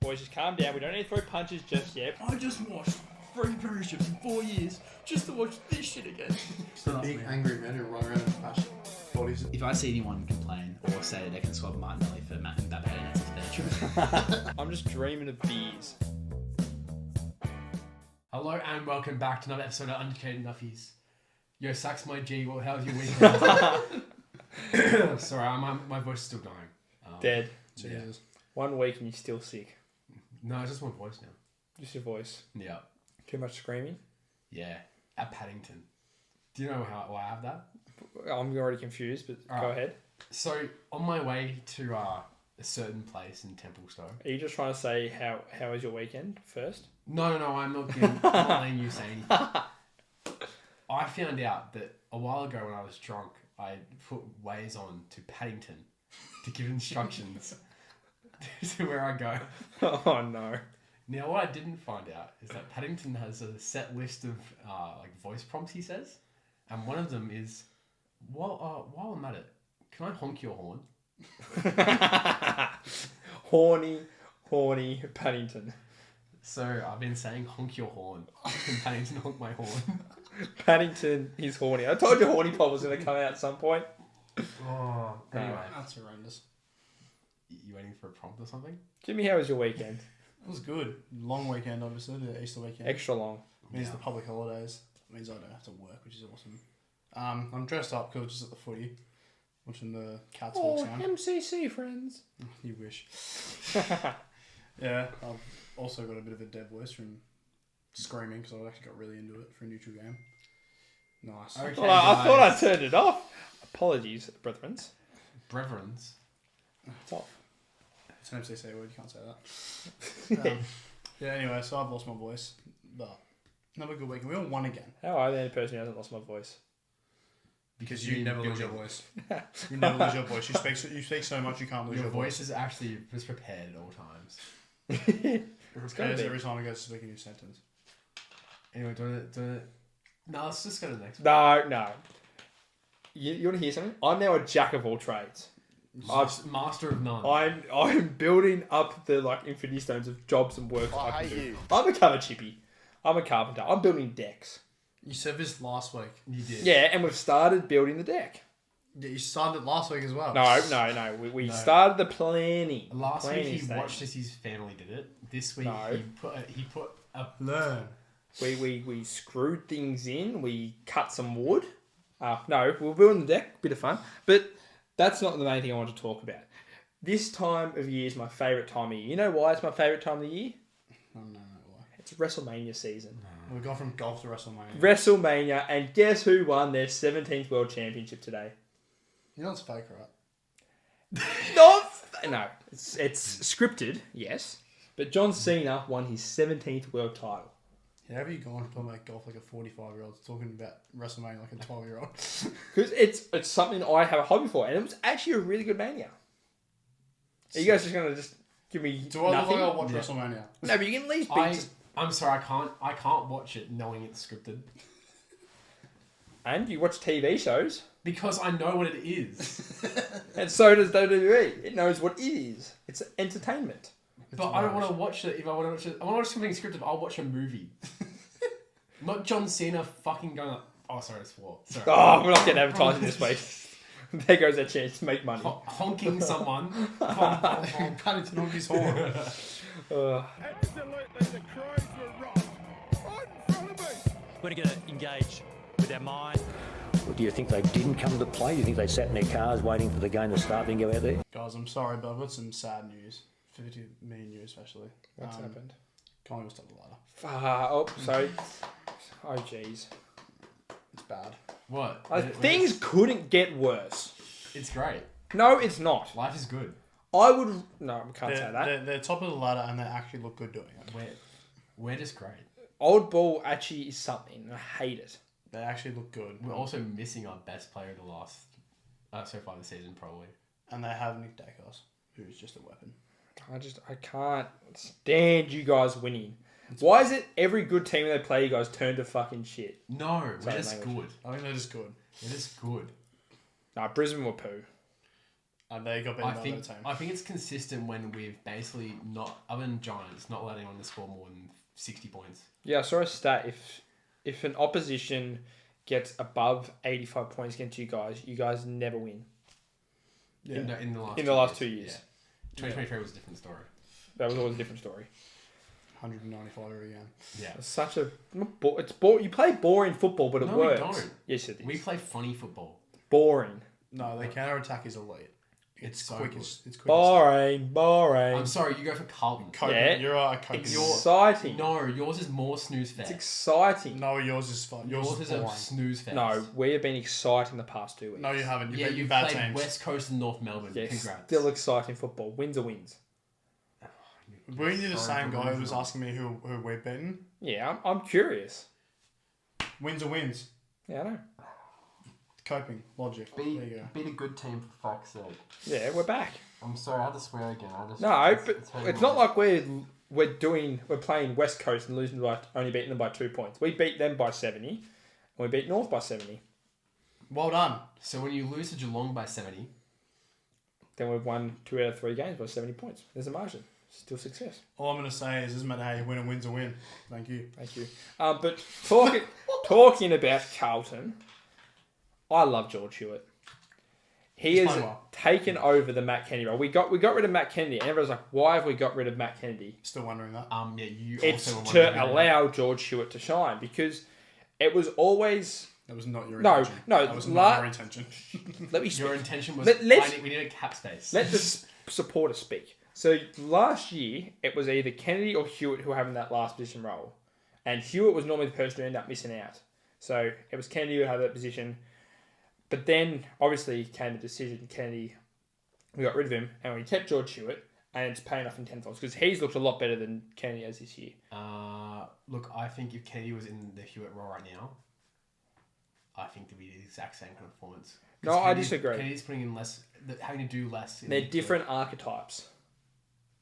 Boys, just calm down. We don't need to throw punches just yet. I just watched 3 premierships in 4 years just to watch this shit again. The big angry men who run around and smash bodies. If I see anyone complain or say that they can swap Martinelli for Matt Mbappe, that's their I'm just dreaming of beers. Hello and welcome back to another episode of Uneducated Nuffies. Yo, Sax, my G, how's your weekend? Sorry, my voice is still dying. Dead. Jesus. 1 week and you're still sick. No, it's just my voice now. Just your voice. Yeah. Too much screaming. Yeah. At Paddington. Do you know why I have that? I'm already confused, but All go right. ahead. So, on my way to a certain place in Templestowe. Are you just trying to say how was your weekend first? No, I'm not letting you say anything. I found out that a while ago when I was drunk, I put Waze on to Paddington to give instructions to where I go. Oh no. Now, what I didn't find out is that Paddington has a set list of voice prompts, he says. And one of them is, while I'm at it, can I honk your horn? Horny Paddington. So I've been saying honk your horn. Can Paddington honk my horn? Paddington is horny. I told you Horny Pop was going to come out at some point. Oh, anyway. That's horrendous. You waiting for a prompt or something? Jimmy, how was your weekend? It was good. Long weekend, obviously, the Easter weekend. Extra long. Means the public holidays. Means I don't have to work, which is awesome. I'm dressed up because I was just at the footy, watching the Cats Hawks game. MCC friends. You wish. Yeah, I've also got a bit of a dead voice from screaming because I actually got really into it for a neutral game. Nice. Okay, I thought I guys. turned it off. Apologies, brethrens. Brethren's. It's off. It's an MCC word, you can't say that. Yeah, anyway, so I've lost my voice, but another good weekend. We all won again. How am I the only person who hasn't lost my voice? Because you never lose your building- voice. You never lose your voice. You speak so much you can't lose Your your voice is actually just prepared at all times. It gotta prepares be. every time I go to speak a new sentence. Anyway, do it. No, let's just go to the next one. No. You want to hear something? I'm now a jack of all trades. Master of none. I'm building up the Infinity Stones of jobs and work I can do. I'm a cover chippy. I'm a carpenter. I'm building decks. You said this last week. You did. Yeah, and we've started building the deck. Yeah, you started it last week as well. No. We No. started the planning. Last week planning he stage. watched as his family did it. This week No. he put a Learn. We screwed things in. We cut some wood. No, we're building the deck. Bit of fun. But that's not the main thing I want to talk about. This time of year is my favourite time of year. You know why it's my favourite time of the year? No, why? It's WrestleMania season. We've gone from golf to WrestleMania. WrestleMania, and guess who won their 17th World Championship today? You know it's fake, right? No, it's scripted, yes. But John Cena won his 17th world title. Yeah, have you gone from talking about golf like a 45-year-old talking about WrestleMania like a 12-year-old? Because it's something I have a hobby for, and it was actually a really good mania. Are you guys just going to just give me Do I look nothing? like I watch WrestleMania? No, but you can at least be I'm sorry, I can't watch it knowing it's scripted. And you watch TV shows, Because I know what it is. and so does WWE. It knows what it is. It's entertainment. But I don't want to watch it. If I want to watch it, I want to watch something scripted. I'll watch a movie. Not John Cena fucking going like, oh, sorry, it's war. Sorry. Oh, we're not getting advertising this week. There goes our chance to make money. Honking someone. Paddington on his horn. Absolutely, the Crows were right. Right in front of me. We're going to engage with our mind. Do you think they didn't come to play? Do you think they sat in their cars waiting for the game to start and go out there? Guys, I'm sorry, but I've got some sad news. For me and you especially. What's happened? Can't even stop the ladder. Oh, sorry. Oh, jeez. It's bad. What? Things couldn't get worse. It's great. No, it's not. Life is good. I would... No, I can't say that. They're top of the ladder and they actually look good doing it. We're just great. Old ball actually is something. I hate it. They actually look good. We're also missing our best player of the last, so far this season, probably. And they have Nick Dacos, who's just a weapon. I can't stand you guys winning. Why is it every good team they play, you guys turn to fucking shit? No, we're Sorry, just language. good. I think they're just good. We're just good. Nah, Brisbane were poo. And they got beaten by another team. I think it's consistent when we've basically not, other than Giants, not letting on to score more than 60 points. Yeah, I saw a stat. If an opposition gets above 85 points against you guys never win. Yeah. In the last 2 years. Yeah. 2023 was a different story. That was always a different story. 195 every game. Yeah. It's such a... You play boring football, but it No, works. we don't. Yes, it is. We play funny football. Boring. No, their counter attack is elite. It's so quick good. as it's quick. Boring. I'm sorry, you go for Carlton. Coping. Yeah. You're a coping. Exciting. No, yours is more snooze fest. It's exciting. No, yours is fun. Yours Yours is is a boring. snooze fest. No, we have been exciting the past 2 weeks. No, you haven't. You've Yeah, beaten you've bad played teams. West Coast and North Melbourne. Yeah, Congrats. still exciting football. Wins are wins. Were you the Sorry, same guy who was delusional. asking me who we've beaten? Yeah, I'm curious. Wins are wins. Yeah, I know. Coping. Logic. There you go. beat a good team for fuck's sake. Yeah, we're back. I'm sorry, I had to swear again. No, but it's not like we're playing West Coast and only beating them by 2 points. We beat them by 70, and we beat North by 70. Well done. So when you lose to Geelong by 70, Then we've won 2 out of 3 games by 70 points. There's a margin. Still success. All I'm going to say is, it doesn't matter how you win, a win's a win. Thank you. Thank you. But talking about Carlton, I love George Hewitt. He He's has playing well. taken over the Matt Kennedy role. We got rid of Matt Kennedy, and everyone's like, "Why have we got rid of Matt Kennedy?" Still wondering that. yeah, you It's also were to wondering about allow George Hewitt to shine, because it was always. That was not your No, intention. no, That was la- not your intention. Let me your speak. intention was Let's- we need a cap space. Let the supporter speak. So last year, it was either Kennedy or Hewitt who were having that last position role. And Hewitt was normally the person who ended up missing out. So it was Kennedy who had that position. But then, obviously, came the decision, Kennedy, we got rid of him, and we kept George Hewitt, and it's paying off in tenfolds, because he's looked a lot better than Kennedy has this year. Look, I think if Kennedy was in the Hewitt role right now, I think it'd be the exact same kind of performance. 'Cause No, I disagree. Kennedy's putting in less, having to do less. They're different archetypes.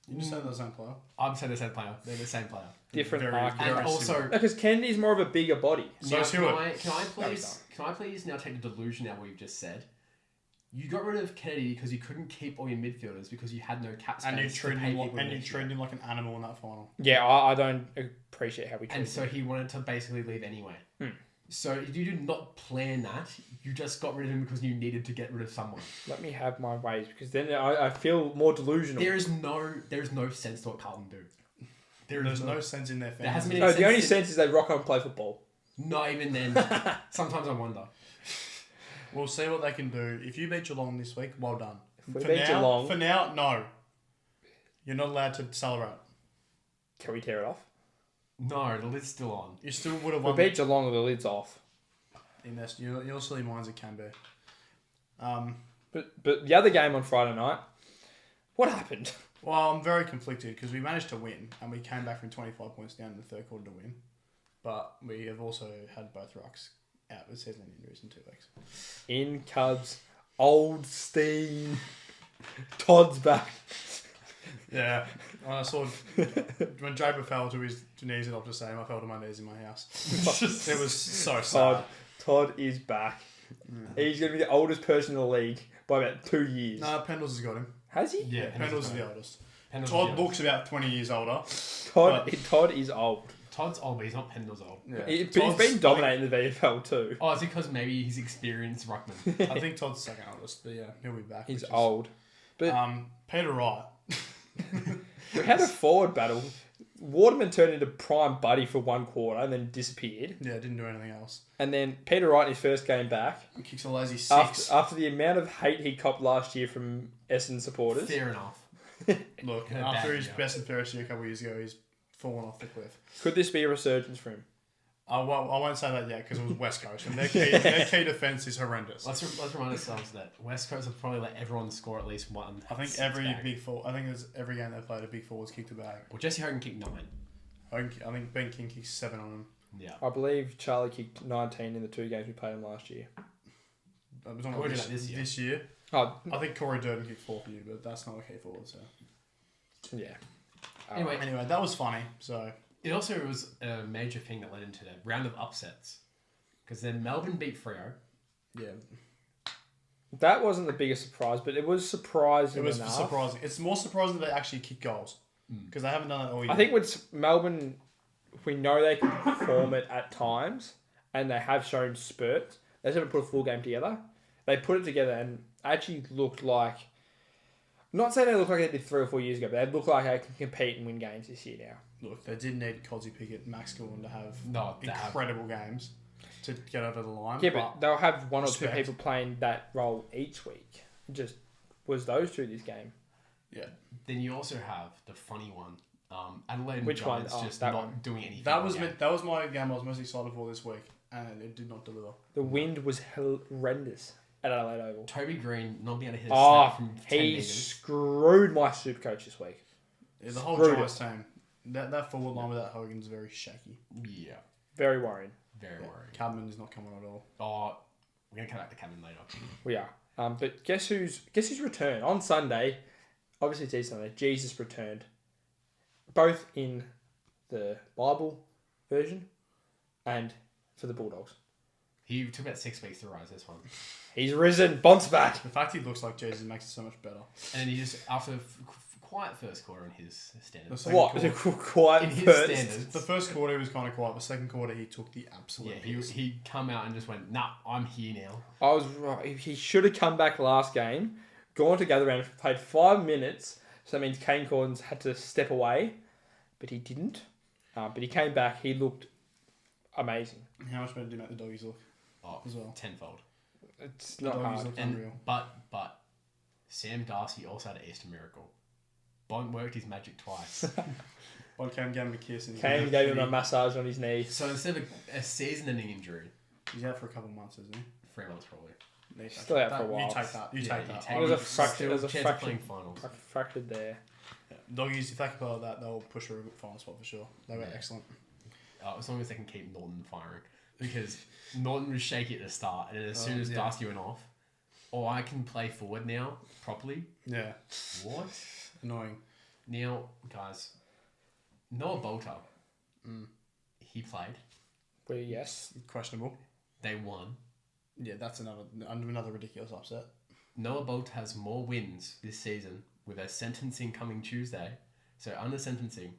You just said the same player. I'm saying the same player. They're the same player. Different Very- archetypes. And also, Because Kennedy's more of a bigger body. So now, is can Hewitt. can I please now take the delusion out of what you've just said? You got rid of Kennedy because you couldn't keep all your midfielders because you had no cap space. And you to treated pay him like, people and you next treated year. him like an animal in that final. Yeah, I don't appreciate how we treat And so he wanted to basically leave anyway. So you did not plan that. You just got rid of him because you needed to get rid of someone. Let me have my ways, because then I feel more delusional. There is no sense to what Carlton do. There's no sense in their fans. There hasn't been No, the only since- sense is they rock on and play football. Not even then. Sometimes I wonder. We'll see what they can do. If you beat Geelong this week, well done. If we beat Geelong, For now, no. You're not allowed to celebrate. can we tear it off? No, the lid's still on. You still would have If we won. beat Geelong, the lid's off. In this, your silly minds, it can be. But the other game on Friday night, what happened? Well, I'm very conflicted because we managed to win and we came back from 25 points down in the third quarter to win. But we have also had both rucks out with season injuries in 2 weeks. In Cubs, old steam. Todd's back. Yeah, I saw when Draper fell to his knees at Optus Stadium, I fell to my knees in my house. It was so sad. Todd is back. He's going to be the oldest person in the league by about 2 years. Nah, Pendles has got him. Has he? Yeah, Pendles is the oldest. Pendle's Todd the oldest. looks about 20 years older. Todd is old. Todd's old, but he's not Pendle's old. Yeah. But he's Todd's- been dominating the VFL too. Oh, it's because maybe he's experienced ruckman. I think Todd's second oldest, but yeah, he'll be back. He's which is- old. But Peter Wright. we had a forward battle. Waterman turned into prime buddy for 1 quarter and then disappeared. Yeah, didn't do anything else. And then Peter Wright in his first game back, He kicks a lazy 6. after the amount of hate he copped last year from Essendon supporters. Fair enough. Look, Yeah, after bad, his yeah. best and fairest year a couple of years ago, he's fallen off the cliff. Could this be a resurgence for him? I won't say that yet because it was West Coast and their key defence is horrendous. Let's remind ourselves that West Coast have probably let everyone score at least one. I think since every bag. big four. I think there's every game they played, a big forward's kicked a bag. Well, Jesse Hogan kicked 9. I think Ben King kicked 7 on him. Yeah. I believe Charlie kicked 19 in the 2 games we played him last year. It was on Corey did that this year. This year, Oh, I think Corey Durden kicked 4 for you, but that's not a key forward. So yeah. anyway, that was funny. So It also was a major thing that led into the round of upsets. Because then Melbourne beat Freo. yeah, That wasn't the biggest surprise, but it was surprising It was enough. surprising. It's more surprising that they actually kick goals because they haven't done that all year. I think with Melbourne, we know they can perform it at times, and they have shown spurts. They just haven't put a full game together. They put it together and actually looked like... Not saying they look like they did 3 or 4 years ago, but they look like they can compete and win games this year now. Look, they did need Cozzy Pickett and Max Gordon to have they have. incredible games to get over the line. Yeah, but they'll have one or two respect. people playing that role each week. Just was those two this game. yeah, Then you also have the funny one. Adelaide and Which one? Giants Oh, just that not one. doing anything. that all was game. that was my game I was most excited for this week, and it did not deliver. The wind was horrendous at Adelaide Oval. Toby Green not being able to hit a Oh, snap from 10 he metres. screwed my super coach this week. Yeah, the whole Screwed Giants team, that forward line without Hogan's very shaky. Yeah, Very worrying. very worried. Cadman is not coming at all. Oh, we're going to come back to Cameron later. We are. But guess who's returned on Sunday? Obviously it's Easter Sunday. Jesus returned, both in the Bible version and for the Bulldogs. He took about 6 weeks to rise this one. He's risen. Bounce back. The fact he looks like Jesus makes it so much better. And then he just, after a quiet first quarter in his The standards. second What? quarter- Quiet In his first. standards. The first quarter he was kind of quiet. The second quarter he took the absolute. Yeah, he come out and just went, nah, I'm here now. I was right. He should have come back last game, gone together and played 5 minutes. So that means Kane Corns had to step away, but he didn't. But he came back. He looked amazing. How much better do you make the doggies look Oh, as well? tenfold. It's The not doggies hard. look And, unreal. but Sam Darcy also had an Easter miracle. Bond worked his magic twice. Bond came, gave him a kiss, and he Kane gave him a massage on his knee. So instead of a season-ending injury, He's out for a couple of months, isn't he? 3 months probably. No, Still out for a while. You take that. You Yeah, take you that. take It was a it. fracture. Still It was a chance of fracture. playing finals. Fractured there. Yeah. Doggies, if they can pull that, they'll push for a good final spot for sure. They were Yeah. excellent. As long as they can keep Norton firing. Because Norton was shaky at the start, and as soon as yeah. Darcy went off, I can play forward now, properly. Yeah. What? Annoying. Now, guys, Noah Bolter, he played. Well, yes. Questionable. They won. Yeah, that's another ridiculous upset. Noah Bolt has more wins this season with a sentencing coming Tuesday, so under sentencing,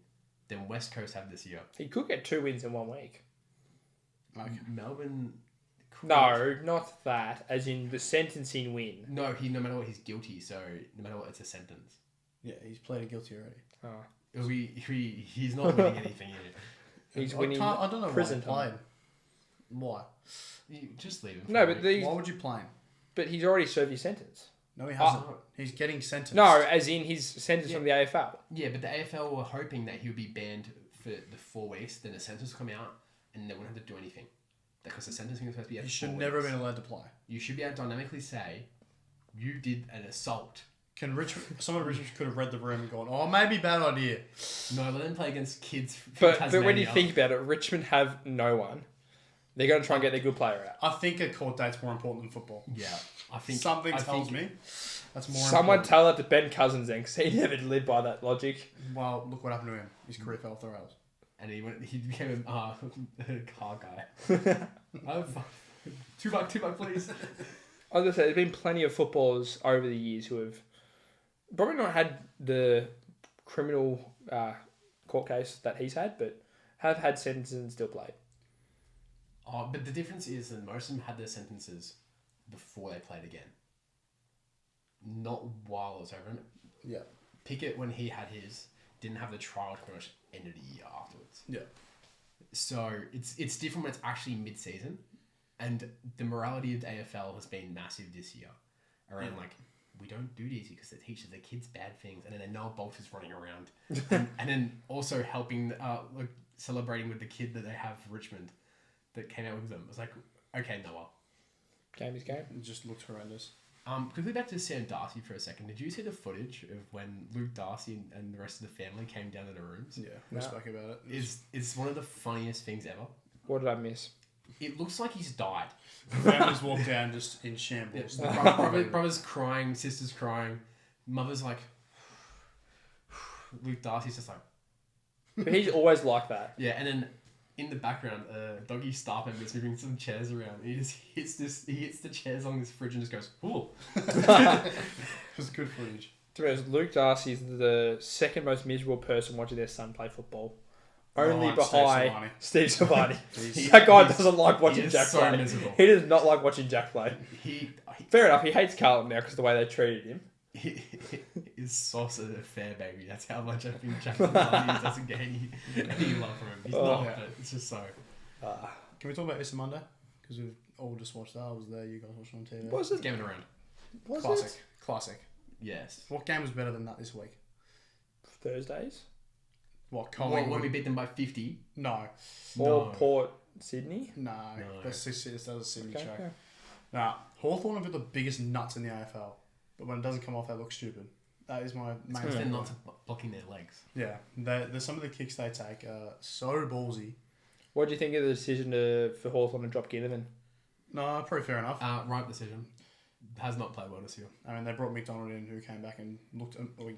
than West Coast have this year. He could get 2 wins in 1 week. Okay. Melbourne. Could. No, not that. As in the sentencing win. No, no matter what, he's guilty, so no matter what, it's a sentence. Yeah, he's pleaded guilty already. Oh. He's not winning anything here. He's I winning I don't know prison why he time. played. Why? You just leave him. No, for a but week. Why would you play him? but he's already served his sentence. No, he hasn't. He's getting sentenced. No, as in his sentence from the AFL. Yeah, but the AFL were hoping that he would be banned for the 4 weeks, then the sentence will come out, and they wouldn't have to do anything. Because the sentencing was supposed to be at He 4 should weeks. never have been allowed to play. You should be able to dynamically say, you did an assault. Can someone could have read the room and gone, oh, maybe bad idea. No, let them play against kids from But when you Tasmania. think about it, Richmond have no one. They're going to try and get their good player out. I think a court date's more important than football. Yeah, I think... Something I tells think- me that's more Someone important. tell that to Ben Cousins then, because he never lived by that logic. Well, look what happened to him. His career fell off the rails. And he became a car guy. Oh, fuck. $2, please. I was going to say, there's been plenty of footballers over the years who have probably not had the criminal court case that he's had, but have had sentences and still played. Oh, but the difference is that most of them had their sentences before they played again. Not while it was over. Yeah. Pickett, when he had his, didn't have the trial pretty much end of the year afterwards. Yeah. So it's different when it's actually mid-season. And the morality of the AFL has been massive this year. Around like, we don't do these because it teaches the kids bad things. And then Noah Bolt is running around. and then also helping, like celebrating with the kid that they have for Richmond that came out with them. It was like, okay, Noah. Game is game. It just looked horrendous. Quickly back to Sam Darcy for a second. Did you see the footage of when Luke Darcy and the rest of the family came down to the rooms? Yeah, we spoke about it. It's one of the funniest things ever. What did I miss? It looks like he's died. Families walked down just in shambles. Brother's crying, sister's crying, mother's like, Luke Darcy's just like, But he's always like that. yeah, and then in the background, doggy staff member is moving some chairs around. He just hits the chairs on this fridge and just goes, "Ooh." It was good footage. To be honest, Luke Darcy is the second most miserable person watching their son play football. Only behind Steve Savani. That guy doesn't like watching Jack so play. miserable. He does not like watching Jack play. Fair enough, he hates Carlton now because the way they treated him. His sauce is a fair baby. That's how much I think Jack doesn't get any love from him. He's not, but it's just so. Can we talk about Easter Monday? Because we've all just watched that. I was there. You guys watched it on TV. Was it? Gaming around. Was Classic. it? Classic. Yes. What game was better than that this week? Thursdays? What, When Collingwood? we beat them by 50. No. Or Port Sydney? No. That's a Sydney Okay, show. okay. Nah, Hawthorn have got the biggest nuts in the AFL. But when it doesn't come off, they look stupid. That is my main They're thing. not blocking their legs. Yeah. There's some of the kicks they take are so ballsy. What do you think of the decision for Hawthorn to drop Ginnivan? No, pretty fair enough. Right decision. Has not played well this year. I mean, they brought McDonald in, who came back and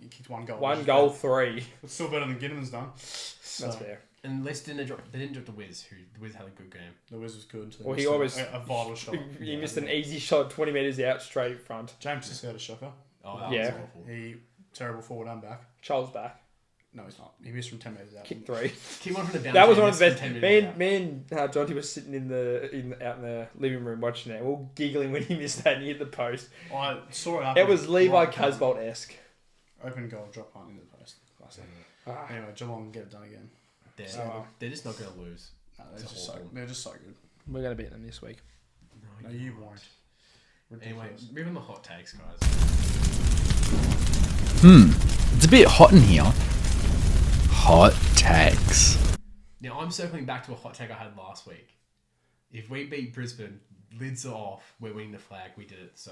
he kicked one goal. One goal, 3. It's still better than Ginnivan's done. So, That's fair. And at least they didn't drop the Wiz, the Wiz had a good game. The Wiz was good. So Well, he missed always- a vital shot. He missed an easy shot 20 metres out straight front. James just had a shocker. Oh, that Yeah. was awful. He terrible forward and back. Charles back. No, he's not. He missed from 10 metres out. Kick 3. Keep on from the bounce. That was one of the missed best. 10 Me minutes and, me and Jonty was sitting out in the living room watching it. We were giggling when he missed that and he hit the post. I saw it happen. It was Levi right Casbolt-esque. Open goal, drop punt into the post. Classic. Anyway, Geelong get it done again. They're just not going to lose. No, It's they're just so good. We're going to beat them this week. No, you won't. Anyway, Ridiculous. moving the hot takes, guys. It's a bit hot in here. Hot takes. Now, I'm circling back to a hot take I had last week. If we beat Brisbane, lids are off, we're winning the flag, we did it. So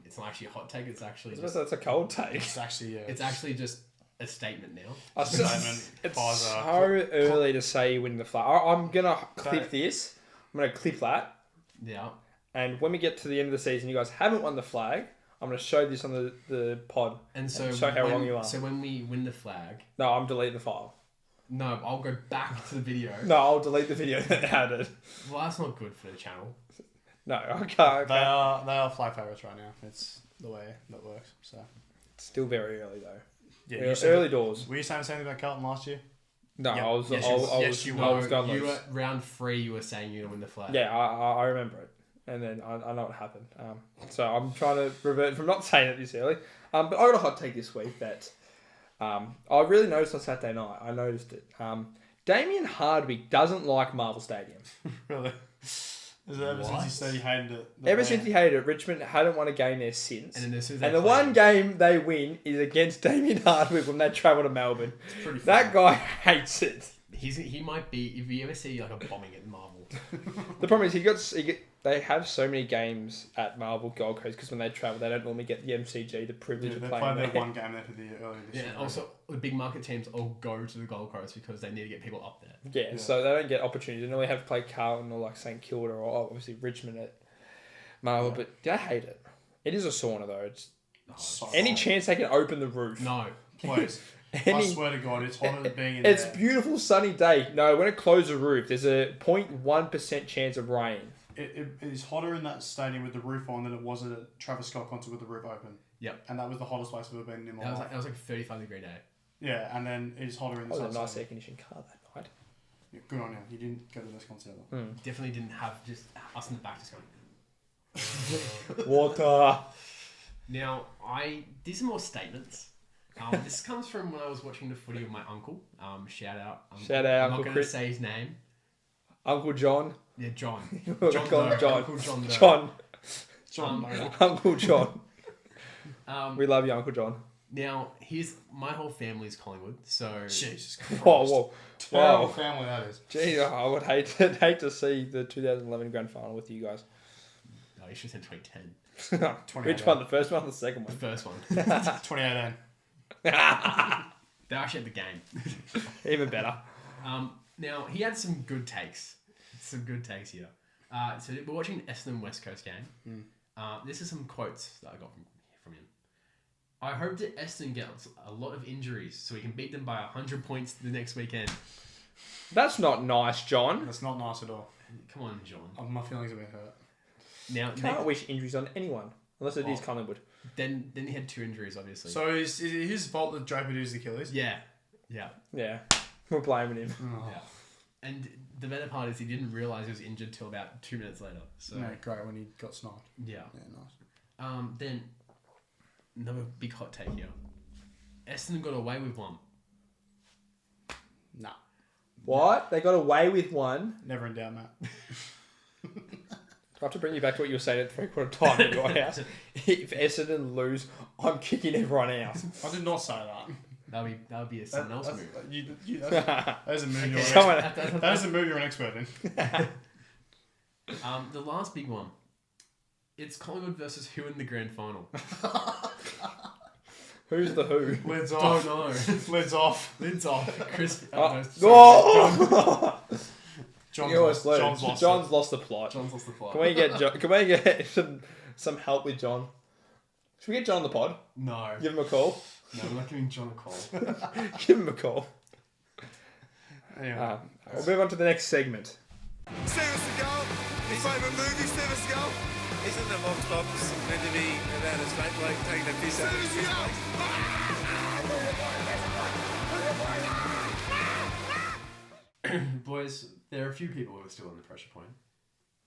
it's not actually a hot take, it's actually just, That's a cold take. It's actually, yeah. it's actually just a statement now. It's statement. so early to say you win the flag. I'm going to clip this. I'm going to clip that. Yeah. And when we get to the end of the season, you guys haven't won the flag. I'm going to show this on the pod. And so show how wrong you are. So when we win the flag, No, I'm deleting the file. no, I'll go back to the video. No, I'll delete the video that had it. Well, that's not good for the channel. No, I can't. They are flag favourites right now. It's the way that works. So It's still very early though. yeah, Early doors. Were you saying the same thing about Carlton last year? No, Yeah. I was. Yes, I you was. were. I Yes, was. you I was were. going You loose. were round 3. You were saying you're gonna win the flag. Yeah, I remember it, and then I know what happened. So I'm trying to revert from not saying it this early. But I got a hot take this week that I really noticed on Saturday night. I noticed it. Damien Hardwick doesn't like Marvel Stadium. Really? Is it ever since he said he hated it? Ever since he hated it, Richmond hadn't won a game there since. And then as soon as And they the play- one game they win is against Damien Hardwick when they travel to Melbourne. pretty That guy hates it. he might be, if you ever see like a bombing at Marvel. The problem is they have so many games at Marvel Gold Coast because when they travel, they don't normally get the MCG, the privilege They of played playing their there. one game there for the earlier this Yeah, year. and also the big market teams all go to the Gold Coast because they need to get people up there. Yeah, so they don't get opportunities. They normally have to play Carlton or like St Kilda or obviously Richmond at Marvel, but I hate it. It is a sauna though. It's So any hot. chance they can open the roof. No. Please. I Any- swear to God, it's hotter than being in It's there. beautiful sunny day. No, when it closes the roof, there's a 0.1% chance of rain. It is hotter in that stadium with the roof on than it was at a Travis Scott concert with the roof open. Yep. And that was the hottest place I've ever been in my That was life. like a 35-degree day. Yeah, and then it's hotter in I the was in sun. a nice air conditioned car that night. Yeah, good on you. You didn't go to this concert. Definitely didn't have just us in the back just going. Water. Now, I did some more statements. This comes from when I was watching the footy with my uncle. Shout out. Shout out, I'm Uncle not going to Chris. say his name. Uncle John. Yeah, John. We'll John call him Doe. John. Uncle John Doe. John. John, no. Uncle John. Um, We love you, Uncle John. now, my whole family's Collingwood, so Jesus Christ. Whoa. Terrible Wow. family that is. Gee, I would hate to see the 2011 grand final with you guys. oh, you should have said 2010. Which one? The first one or the second The one? first one. 2018. They're actually at the game. Even better. Now, he had some good takes. Some good takes here. So we're watching Essendon West Coast game. This is some quotes that I got from him. I hope that Essendon gets a lot of injuries so we can beat them by 100 points the next weekend. That's not nice, John. That's not nice at all. Come on, John. My feelings have been hurt. Now, Can't wish injuries on anyone unless it is Collingwood. then he had 2 injuries, obviously. So is it his fault that Draper used the Achilles? yeah. Yeah, we're blaming him. Yeah. And the better part is he didn't realise he was injured till about 2 minutes later. So No, great when he got sniped. yeah. Yeah, nice. Then another big hot take here. Essendon got away with one. Nah, What? They got away with one. never in doubt, Matt. I have to bring you back to what you were saying at 3/4 time at your house. If Essendon lose, I'm kicking everyone out. I did not say that. That would be a someone else move. That is a move you're Someone- that is a move you're an expert in. The last big one. It's Collingwood versus who in the grand final? Who's the who? Lids Don't off. know. Lids off. Lids off. Chris. Oh. John's You always lost. lose. John's lost the plot. John's lost the plot. Can we get some help with John? Should we get John on the pod? No. Give him a call. No, we're not giving John a call. Give him a call. Anyway, We'll move on to the next segment. Steven Seagal, his favourite movie, Steven Seagal. Isn't the Vox Box meant to be about a straight bloke taking a piss out of his Boys, there are a few people who are still in the pressure point.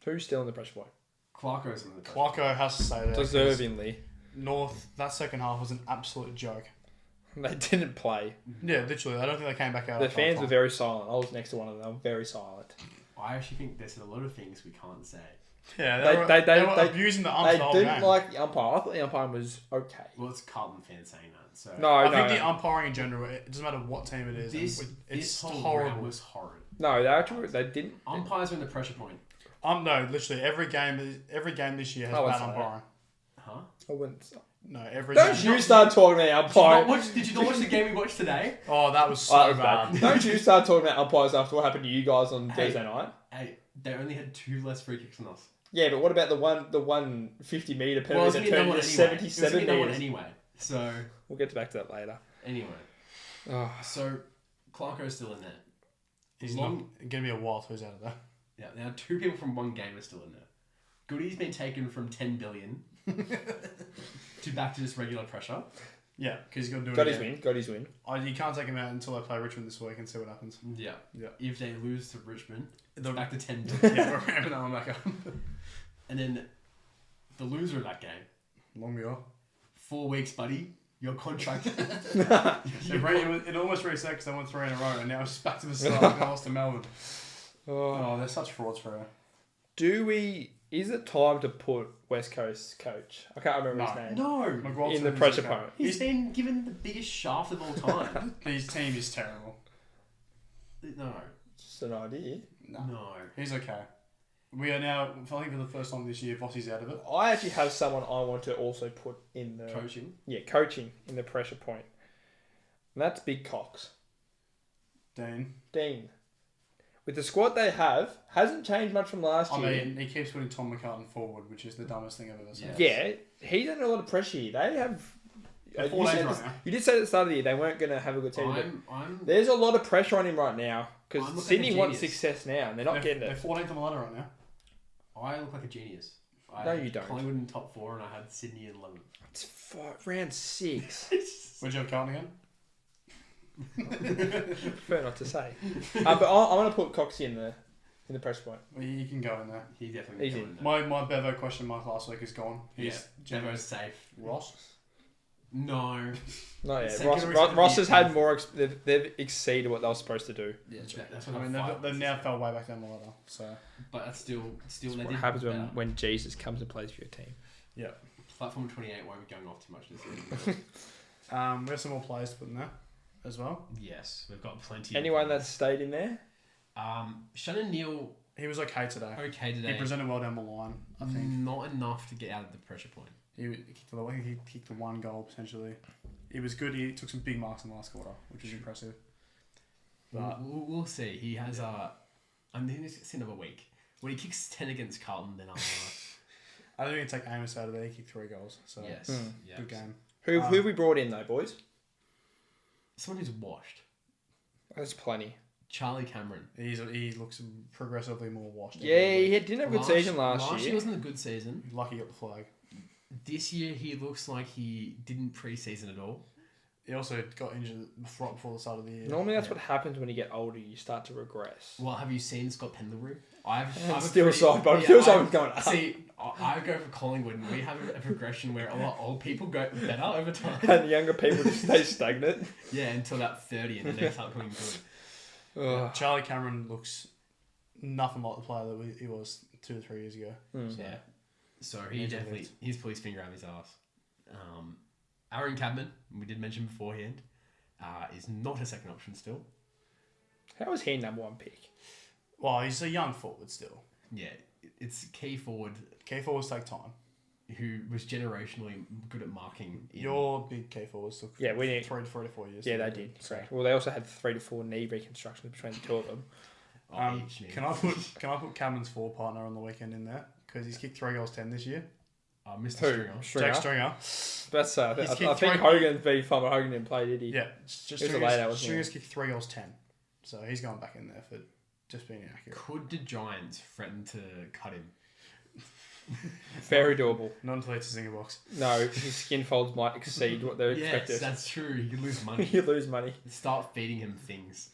Who's still in the pressure point? Clarko's in the pressure Clarko has to say that. Deservingly. North, that second half was an absolute joke. They didn't play. Yeah, literally. I don't think they came back out. The after fans half were time. very silent. I was next to one of them. They were very silent. point. I actually think there's a lot of things we can't say. Yeah, they were abusing the umps They the whole didn't game. like the umpire. I thought the umpire was okay. Well, it's Carlton fans saying that. So I think the umpiring in general, it doesn't matter what team it is. this It's whole horrible. round was horrid. No, they didn't. Umpires are in the pressure point. No, literally every game this year has I wouldn't bad say that. umpiring. Huh? I wouldn't. No, every Don't game. you start talking about umpiring. Did you not watch the game we watched today? Oh, that was so Oh, that was bad. bad. Don't you start talking about umpires after what happened to you guys on Thursday night. Hey, they only had 2 less free kicks than us. Yeah, but what about the 150 metre Well, penalty it was that gonna turned be into no one anyway. It was 77 gonna be no one metres? anyway. So We'll get back to that later. anyway, Oh. so Clarko's still in there. He's not going to be a while till he's out of there. Yeah, now 2 people from one game are still in there. Goody's been taken from 10 billion to back to just regular pressure. Yeah, because he's got to do it Got his again. win. Got his win. You can't take him out until they play Richmond this week and see what happens. Yeah. Yeah. If they lose to Richmond, it's The- back to 10 billion. Yeah, we're ramping that one back up. And then the loser of that game, Long we are. 4 weeks, buddy. Your contract. It almost reset because they won 3 in a row, and now it's just back to the start. They lost to Melbourne. Oh. Oh, they're such frauds for her. Is it time to put West Coast coach? I can't remember his name. No. McWalton In the is pressure okay. point. He's been given the biggest shaft of all time. His team is terrible. No. Just an idea. No. He's okay. We are now, I think for the first time this year, Vossi's out of it. I actually have someone I want to also put in the Coaching. Yeah, coaching in the pressure point. And that's Big Cox. Dean. With the squad they have, hasn't changed much from last year. I mean, he keeps putting Tom McCartan forward, which is the dumbest thing I've ever seen. Yeah. Yeah, he's under a lot of pressure here. They have. They're You 4 days said, right now. you did say at the start of the year they weren't going to have a good team. I'm There's a lot of pressure on him right now I'm because looking Sydney at wants genius. success now and they're not getting They're it. 14th on the ladder right now. I look like a genius. I No, had you don't. Collingwood in top 4 and I had Sydney in 11. It's round 6. Where'd you have Carlton again? Prefer not to say. But I'm going to put Cox in the pressure point. Well, you can go in there. He definitely He's got in. in there. My Bevo question mark last week is gone. He's Devo's safe. Ross. No. Not yet. Second Ross has had reason- more. They've exceeded what they were supposed to do. Yeah, that's what I mean, they've now fell way back down the ladder. So But that's still they What did happens better. when Jesus comes and plays for your team? yeah, Platform 28 won't be going off too much this year. we have some more players to put in there as well. Yes, we've got plenty. Anyone of that's stayed in there? Shannon Neal He was okay today. okay today. He presented well down the line. I think Not enough to get out of the pressure point. he kicked the 1 goal potentially. He was good. He took some big marks in the last quarter, which was impressive. But We'll see. He has I mean, it's another week. When he kicks 10 against Carlton, then I don't think take Amos out of there. He kicked 3 goals. So yes, yeah. good game. Who have we brought in though, boys? Someone who's washed. There's plenty. Charlie Cameron. He looks progressively more washed. Yeah, he didn't have a good season last year. Last year wasn't a good season. Lucky he got the flag. This year he looks like he didn't pre-season at all. He also got injured right before the start of the year. Normally, that's what happens when you get older. You start to regress. Well, have you seen Scott Pendlebury? I'm still side, but still someone's going up. See, I go for Collingwood, and we have a progression where a lot of old people go better over time. And younger people just stay stagnant. Yeah, until about 30, and then they start coming good. Charlie Cameron looks nothing like the player that he was 2 or 3 years ago. Yeah. So he definitely, he's put his finger out his ass. Aaron Cadman, we did mention beforehand, is not a second option still. How was he number 1 pick? Well, he's a young forward still. Yeah, it's key forward Key forwards take time. who was generationally good at marking. Your big key forwards took Yeah, we need 3 to 4 years. Yeah, they did. Correct. Well, they also had 3 to 4 knee reconstructions between the two of them. Can I put Cameron's forward partner on the weekend in there? Because he's kicked 3 goals 10 this year. Mr. Who? Stringer. Jack Stringer. That's I He's think kicked 3 Hogan's been fun, but Hogan didn't play, did he? Yeah, It was a layout, wasn't Stringer's it? kicked 3 goals 10. So he's going back in there for just being inaccurate. Could the Giants threaten to cut him? Very doable. Not until it's a zinger box. No, his skin folds might exceed what they're Yes, expected. that's true. You could lose money. You lose money. Start feeding him things.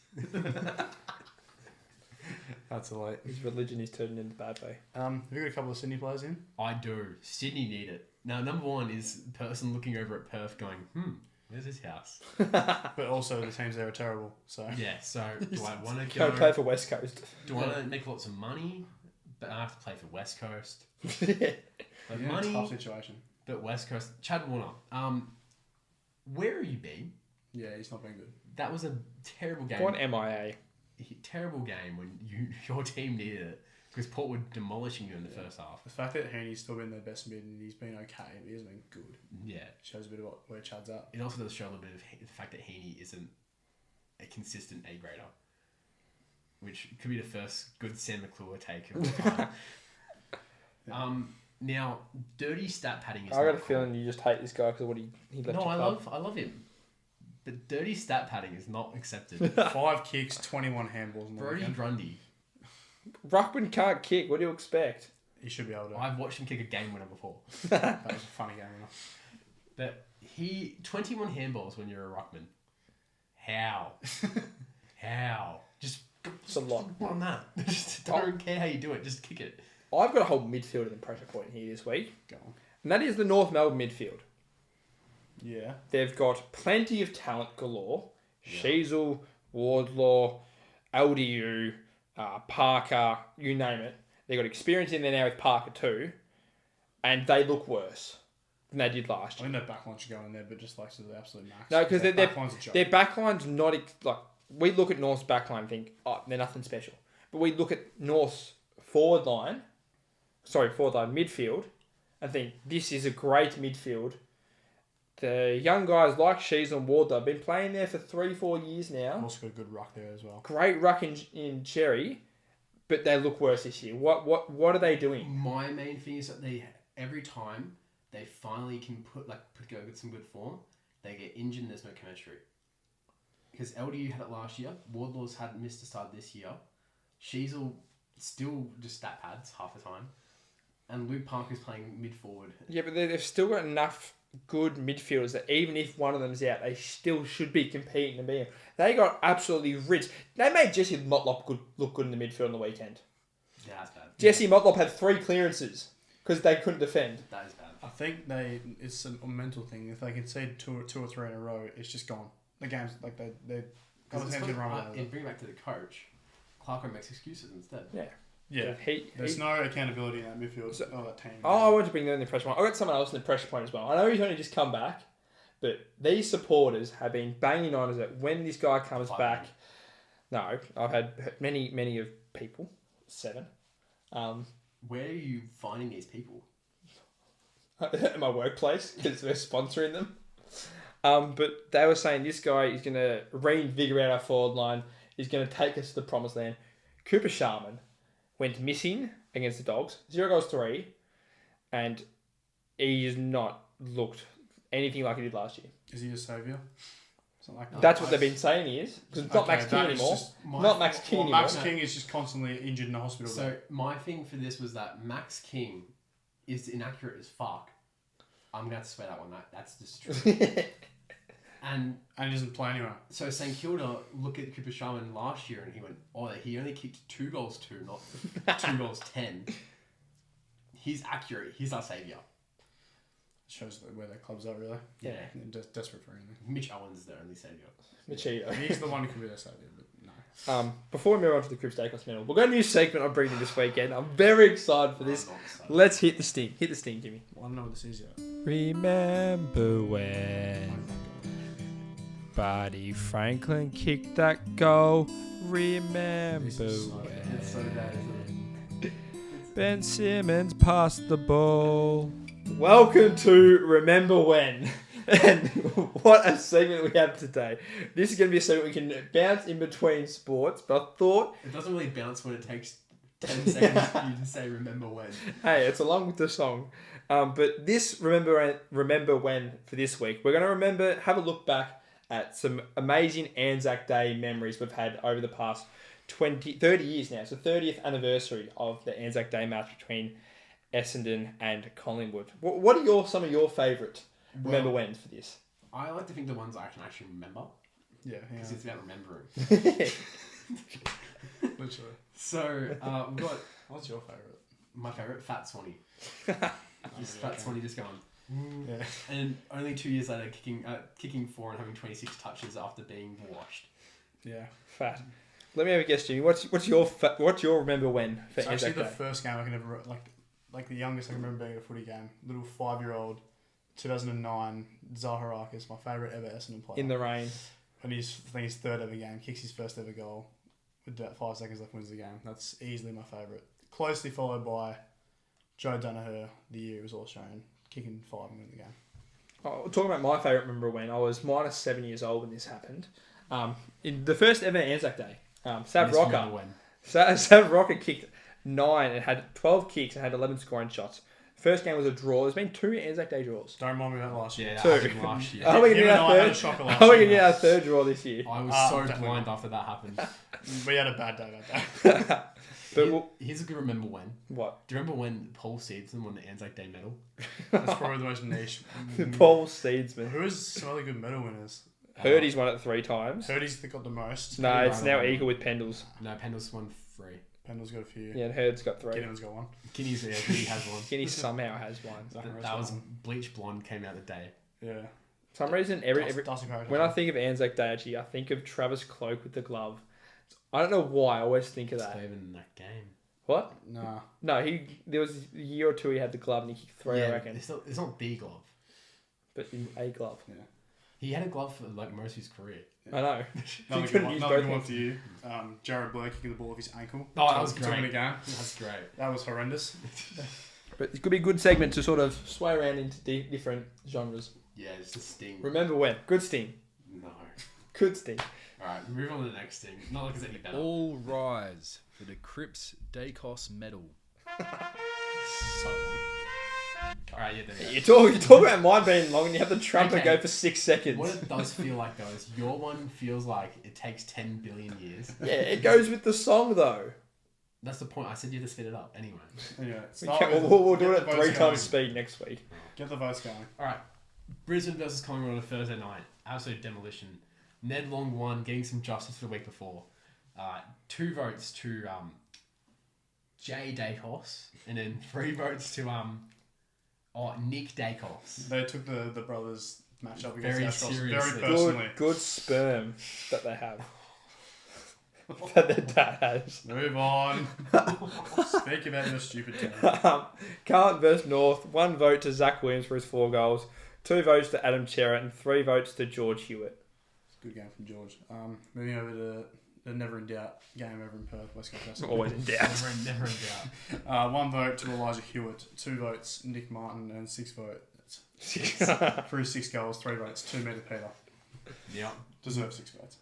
That's a late. His religion is turning into bad way. Have you got a couple of Sydney players in? I do. Sydney need it. Now, number 1 is the person looking over at Perth going, where's his house? But also the teams there are terrible. So Yeah, so do I want to Go play go... for West Coast. Do I want to make lots of money, but I have to play for West Coast? Yeah. Like yeah, money, tough situation. but West Coast. Chad Warner, where have you been? Yeah, he's not been good. That was a terrible game. Go on MIA. Terrible game when your team needed it because Port were demolishing you in the first half. The fact that Heaney's still been their best mid and he's been okay, but he hasn't been good. Yeah, Shows a bit about where Chad's at. it also does show a little bit of the fact that Heaney isn't a consistent A grader, which could be the first good Sam McClure take of the time. Now, dirty stat padding is. I got not a feeling you just hate this guy because of what he left No, the club. I love him. But dirty stat padding is not accepted. 5 kicks, 21 handballs in the Brody weekend. Grundy. Ruckman can't kick. What do you expect? He should be able to. I've watched him kick a game winner before. That was a funny game winner. But 21 handballs when you're a ruckman. How? How? Just It's a lot. on that. Just don't care how you do it. Just kick it. I've got a whole midfield in pressure point here this week, Go on. and that is the North Melbourne midfield. Yeah. They've got plenty of talent galore. Sheasel, Wardlaw, LDU, Parker, you name it. They've got experience in there now with Parker too, and they look worse than they did last I year. think their backline should go in there, but just like to the absolute max. No, because their their backline's a joke. their backline's not like we look at North's backline and think, oh, they're nothing special. But we look at North's forward line midfield, and think this is a great midfield. The young guys like Shees and Wardlaw have been playing there for 3-4 years now. Also got a good ruck there as well. Great ruck in Cherry, but they look worse this year. What are they doing? My main thing is that they every time they finally can put together some good form, they get injured and there's no chemistry. Because LDU had it last year, Wardlaw's had missed a start this year. Sheasel still just stat pads half the time, and Luke Parker's playing mid forward. Yeah, but they've still got enough good midfielders that even if one of them's out, they still should be competing to be. They got absolutely rinsed. They made Jesse Motlop look good in the midfield on the weekend. Yeah, that's bad. Jesse Motlop had 3 clearances because they couldn't defend. That is bad. I think it's a mental thing. If they concede two or three in a row, it's just gone. The game's like they other teams can run with it. And bring it back to the coach. Clarko makes excuses instead. Yeah. Yeah. There's He- no accountability in that midfield of that team. Oh, I want to bring them in the pressure point. I got someone else in the pressure point as well. I know he's only just come back, but these supporters have been banging on us that when this guy comes back. No, I've had many of people, 7. Where are you finding these people? At my workplace because we're sponsoring them. But they were saying this guy is going to reinvigorate our forward line. He's going to take us to the promised land. Cooper Sharman went missing against the Dogs. 0 goals 3. And he has not looked anything like he did last year. Is he a saviour? Something like that. That's what they've been saying he is. Because it's not Okay, Max King that is anymore. just- Not Max King anymore. Max King is just constantly injured in the hospital. So my thing for this was that Max King is inaccurate as fuck. I'm gonna have to swear that one. That's just true. And he doesn't play anywhere. So St Kilda look at Cooper Sharman last year and he went, oh, he only kicked 2 goals 2, not 2 goals 10. He's accurate. He's our saviour. Shows where their clubs are really. Yeah. They're desperate for anything. Mitch Owens is their only saviour. Machito. He's the one who could be their saviour, but no. Before we move on to the Cribs Day-Class Medal, we've got a new segment I'm bringing this weekend. I'm very excited for this. Let's hit the sting. Hit the sting, Jimmy. Well, I don't know what this is yet. Remember when Buddy Franklin kicked that goal? Remember It's so bad, isn't it? Ben Simmons passed the ball. Welcome to Remember When. And what a segment we have today. This is going to be a segment we can bounce in between sports, but I thought... It doesn't really bounce when it takes 10 seconds for you to say remember when. Hey, it's along with the song. But this Remember When for this week, we're going to have a look back at some amazing Anzac Day memories we've had over the past 30 years now. It's the 30th anniversary of the Anzac Day match between Essendon and Collingwood. What are some of your favourite Remember Whens for this? I like to think the ones I can actually remember. Yeah. Because it's about remembering. Literally. So, we've got... What's your favourite? My favourite, Fat Swanee. Fat Swanee just going... Yeah. And only 2 years later, kicking 4 and having 26 touches after being washed. Yeah. Fat. Let me have a guess, Jimmy. What's your Remember When for It's Anzac actually Day? the first game I can ever... Like the youngest I can remember being at a footy game. Little 5-year-old... 2009, Zaharakis, my favourite ever Essendon player. In the rain. And his third ever game, kicks his first ever goal with about 5 seconds left, wins the game. That's easily my favourite. Closely followed by Joe Danaher, the year he was All-Australian, kicking 5 and winning the game. Oh, talking about my favourite Remember When, I was minus 7 years old when this happened. In the first ever Anzac Day, Sav Rocker kicked 9 and had 12 kicks and had 11 scoring shots. First game was a draw. There's been 2 Anzac Day draws. Don't remind me about last year. Yeah, Two. that happened last year. Are we going to get our third draw this year? I was so blind after that happened. We had a bad day that day. But Here's a good remember when. What? Do you remember when Paul Seedson won the Anzac Day medal? That's probably the most niche. Paul Seedsman. Who is some other good medal winners? Hurdy's won it 3 times. Hurdy's got the most. No, it's now equal with Pendles. No, Pendle's won 3. Pendle's got a few. Yeah, and Hurd's got 3. Gideon's got 1. Kinney's Kinney has one. Kinney somehow has one. That was Bleach Blonde came out the day. Yeah. For some reason, when I think of Anzac Day, actually, I think of Travis Cloak with the glove. I don't know why. I always think of It's that. not even in that game. What? Nah. No, there was a year or 2 he had the glove and he kicked 3, I reckon. It's not the glove. But a glove. Yeah. He had a glove for like most of his career. I know. Another He good couldn't use one both for you. Jared Blair kicking the ball off his ankle. Oh, that was to win great. a game. That's great. That was horrendous. But it could be a good segment to sort of sway around into different genres. Yeah, it's a sting. Remember when? Good sting. No. Good sting. Alright, move on to the next thing. Not like it's any better. All rise for the Cripps Dacos medal. So Alright, yeah, there You talk about mine being long and you have the trumpet Okay. go for 6 seconds. What it does feel like though is your one feels like it takes 10 billion years. Yeah, it goes with the song though. That's the point. I said you had to speed it up. Anyway. Anyway, We'll do it at 3 times speed next week. Get the votes going. Alright. Brisbane versus Collingwood on a Thursday night. Absolute demolition. Ned Long won, getting some justice for the week before. 2 votes to Jay Dacos, and then 3 votes to Nick Dacos. They took the brothers matchup against Very the Astros seriously. very personally. Good sperm that they have. That their dad has. Move on. Speak about your stupid team. Carlton versus North. 1 vote to Zach Williams for his 4 goals. 2 votes to Adam Cherrett and 3 votes to George Hewitt. Good game from George. Moving over to the never in doubt game over in Perth, West Coast. Wrestling. Always in doubt. Never in doubt. 1 vote to Elijah Hewitt, 2 votes Nick Martin, and 6 votes. Through 6 goals, 3 votes, 2 metre Peter. Yeah. Deserve 6 votes.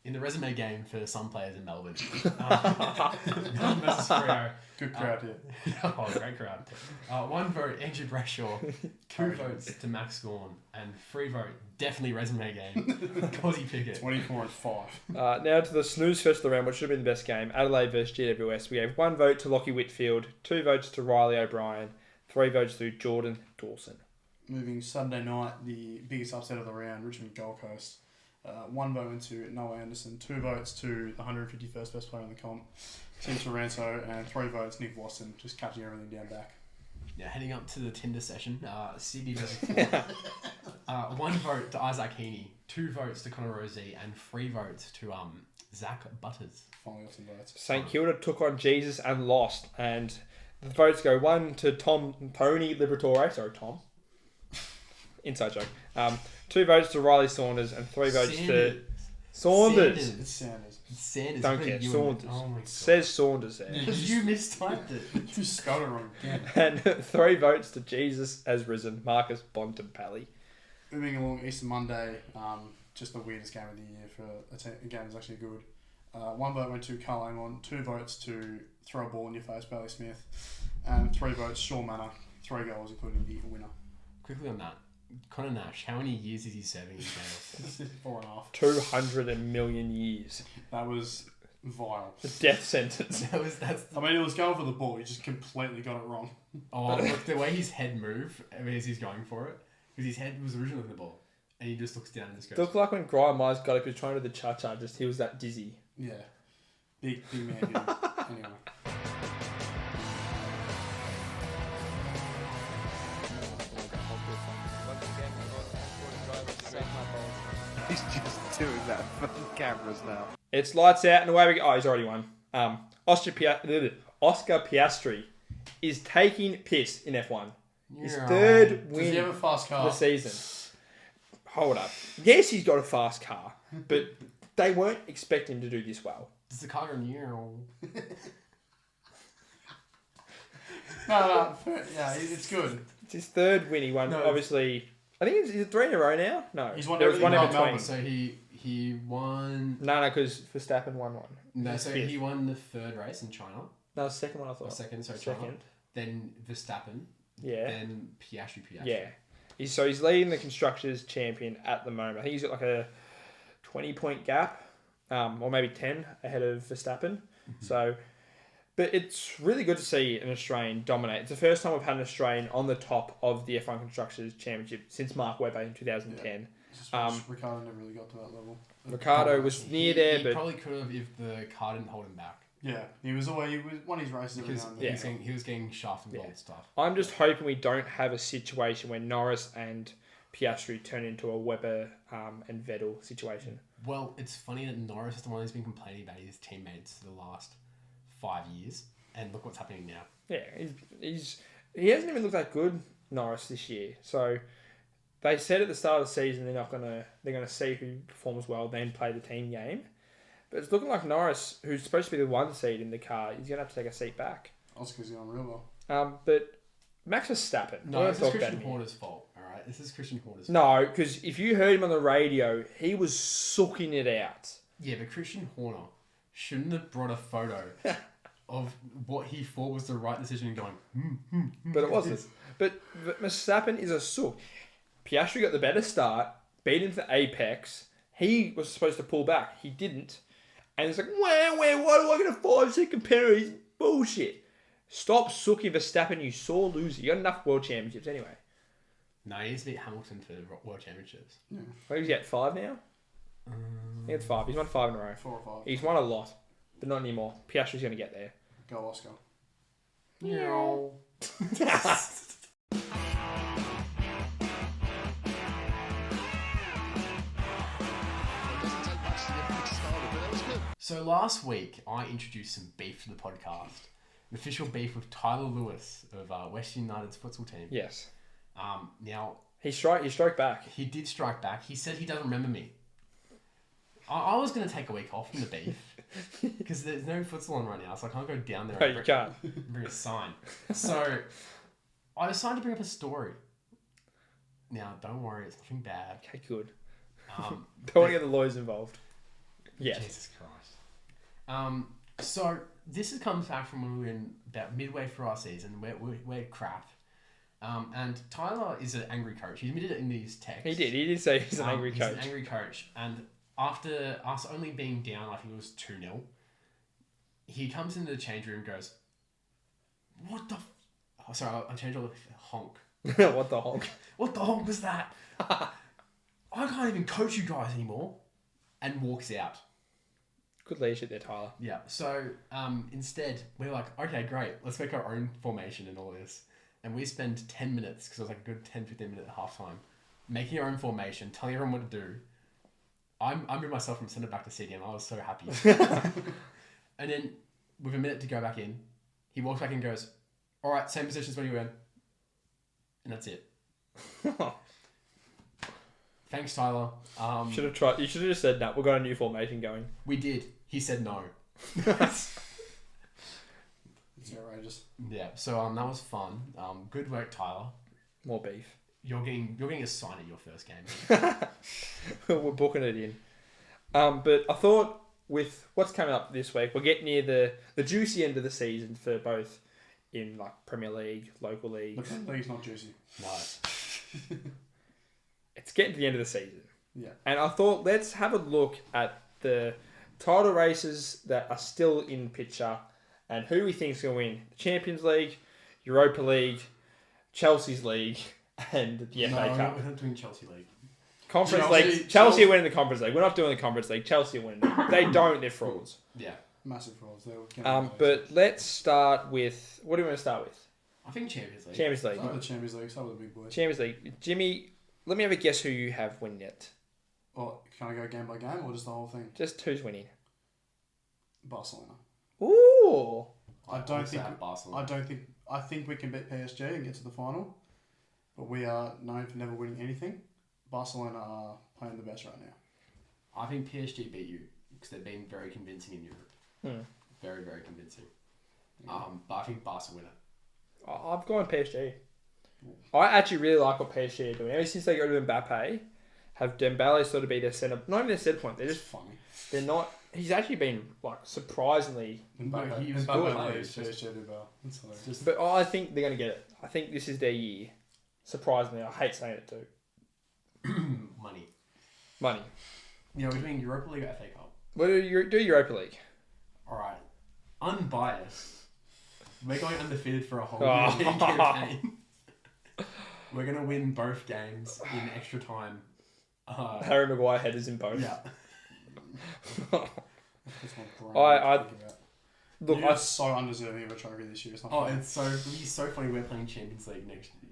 in the resume game for some players in Melbourne. Melbourne versus Freo. Good crowd here. Oh, great crowd. 1 vote, Andrew Brayshaw. 2 votes to Max Gorn. And 3 vote, definitely resume game, Cosy Pickett. 24 and 5. Now to the snooze fest of the round, which should have been the best game. Adelaide versus GWS. We gave 1 vote to Lockie Whitfield, 2 votes to Riley O'Brien, 3 votes to Jordan Dawson. Moving Sunday night, the biggest upset of the round, Richmond Gold Coast. 1 vote went to Noah Anderson, 2 votes to the 151st best player in the comp, Tim Taranto, and 3 votes Nick Watson, just catching everything down back. Now, heading up to the Tinder session, Sydney versus Port. 1 vote to Isaac Heaney, 2 votes to Connor Rosie, and 3 votes to Zach Butters. Finally got some votes. St Kilda took on Jesus and lost, and the votes go 1 to Tony Liberatore. Sorry, Tom. Inside joke. 2 votes to Riley Saunders and 3 votes to Saunders. It's Sanders. Sanders. Don't put care. you in- Saunders. Oh my God. Says Saunders there. Because you mistyped it. You spelled it wrong again. And 3 votes to Jesus as risen, Marcus Bontempelli. Moving along, Easter Monday, just the weirdest game of the year for a game that's actually good. 1 vote went to Carl Amon, 2 votes to throw a ball in your face, Bailey Smith, and 3 votes, Shaw Manor, 3 goals, including the winner. Quickly on that, Connor Nash, how many years is he serving in jail? 4.5. 200 million years. That was vile. The death sentence. That's. I mean, it was going for the ball. He just completely got it wrong. Oh, look, the way his head moved as he's going for it, because his head was originally on the ball, and he just looks down and just It goes. looked like when Graham Myers got it, he was trying to do the cha-cha, just he was that dizzy. Yeah. Big man here. Anyway. He's just doing that for the cameras now. It's lights out and away we go. Oh, he's already won. Oscar Piastri is taking piss in F1. His Yeah. 3rd Does he win have a fast of car? the season. Hold up. Yes, he's got a fast car, but they weren't expecting him to do this well. Does the car go new? No, yeah, it's good. It's his 3rd win. He won, No. obviously. I think it's 3 in a row now. No, He's won there was one in everything but between. Melbourne. So he won. No, because Verstappen won one. No, so 5th. he won the 3rd race in China. No, second one I thought. Or second, sorry, Second. China. Then Verstappen. Yeah. Then Piastri. Yeah. He's leading the Constructors Champion at the moment. I think he's got like a 20-point gap, or maybe 10 ahead of Verstappen. So, but it's really good to see an Australian dominate. It's the first time we've had an Australian on the top of the F1 Constructors Championship since Mark Webber in 2010. Ricardo never really got to that level. Ricardo was near there, he but probably could have if the car didn't hold him back. Yeah, he won his races every Because now and then. he was getting shafted by all the stuff. I'm just hoping we don't have a situation where Norris and Piastri turn into a Webber and Vettel situation. Well, it's funny that Norris is the one who's been complaining about his teammates for the last 5 years, and look what's happening now. Yeah, he hasn't even looked that good, Norris, this year. So they said at the start of the season they're gonna see who performs well, then play the team game. But it's looking like Norris, who's supposed to be the 1 seed in the car, he's gonna have to take a seat back. Oscar's going real well. But Max Verstappen. No, this is Christian Horner's fault. All right, this is Christian Horner's fault. No, because if you heard him on the radio, he was sucking it out. Yeah, but Christian Horner shouldn't have brought a photo of what he thought was the right decision and going, But it wasn't. But Verstappen is a sook. Piastri got the better start, beat him to apex. He was supposed to pull back. He didn't. And it's like, why do I get a 5-second penalty? Bullshit. Stop sooking Verstappen, you sore loser. You got enough world championships anyway. no, he needs to beat Hamilton for the World Championships. Yeah. What is he at, 5 now? I think it's 5. He's won 5 in a row. 4 or 5. He's won a lot, but not anymore. Piastri's going to get there. Go Oscar. So last week, I introduced some beef to the podcast. An official beef with Tyler Lewis of West United's futsal team. Yes. Now, He stroked back. he did strike back. He said he doesn't remember me. I was going to take a week off from the beef because there's no futsal on right now, so I can't go down there No, and you can't. bring a sign. So I decided to bring up a story. Now, don't worry, it's nothing bad. Okay, good. Um, Don't want to get the lawyers involved. Yes. Jesus Christ. So this comes back from when we were in about midway through our season. We're crap. And Tyler is an angry coach. He admitted it in these texts. He did say he's an angry coach. He's an angry coach. And after us only being down, I think it was 2-0, he comes into the change room and goes, "What the oh, sorry, I changed all the honk. What the honk? What the honk was that? I can't even coach you guys anymore." And walks out. Good leadership there, Tyler. Yeah. So instead, we're like, okay, great. Let's make our own formation and all this. And we spend 10 minutes, because it was like a good 10-15 minute at halftime, making our own formation, telling everyone what to do. I moved myself from centre back to CDM. I was so happy. And then, with a minute to go back in, he walks back in and goes, "All right, same positions when you were in." And that's it. Thanks, Tyler. Should have tried. You should have just said, "No, we've got a new formation going." We did. He said no. It's outrageous. Yeah. So that was fun. Good work, Tyler. More beef. You're getting a sign at your first game. We're booking it in. But I thought with what's coming up this week, we're getting near the juicy end of the season for both in like Premier League, local leagues. The league's not juicy. No. It's getting to the end of the season. Yeah. And I thought let's have a look at the title races that are still in picture and who we think is going to win the Champions League, Europa League, Chelsea's League, and the FA Cup. We're not doing Chelsea League. Conference League. Chelsea are winning the Conference League. We're not doing the Conference League. Chelsea are winning. They don't. They're frauds. Yeah. Massive frauds. But let's start with... What do you want to start with? I think Champions League. Champions League. Start with the Champions League. Start with the big boys. Champions League. Jimmy, let me have a guess who you have winning it. Or can I go game by game or just the whole thing? Just who's winning. Barcelona. Ooh. I Barcelona. I think we can beat PSG and get to the final, but we are known for never winning anything. Barcelona are playing the best right now. I think PSG beat you because they've been very convincing in Europe. Very, very convincing. But I think Barca win it. I've gone PSG. I actually really like what PSG are doing. Ever since they got rid of Mbappe, have Dembele sort of be their centre... Not even their centre point. They're just Funny. They're not... He's actually been, like, surprisingly... Mbappe, he was Mbappe good. plays PSG do well. That's hilarious. But I think they're going to get it. I think this is their year. Surprisingly. I hate saying it too. Money. Yeah, we're doing Europa League or FA Cup. What do Europa League? Alright. Unbiased. We're going undefeated for a whole Oh. European campaign. We're going to win both games in extra time. Harry Maguire headers in both. Yeah. That's my brain I- to think about. Look, You're so undeserving of a trophy this year. It's not funny. It'll be so funny we're playing Champions League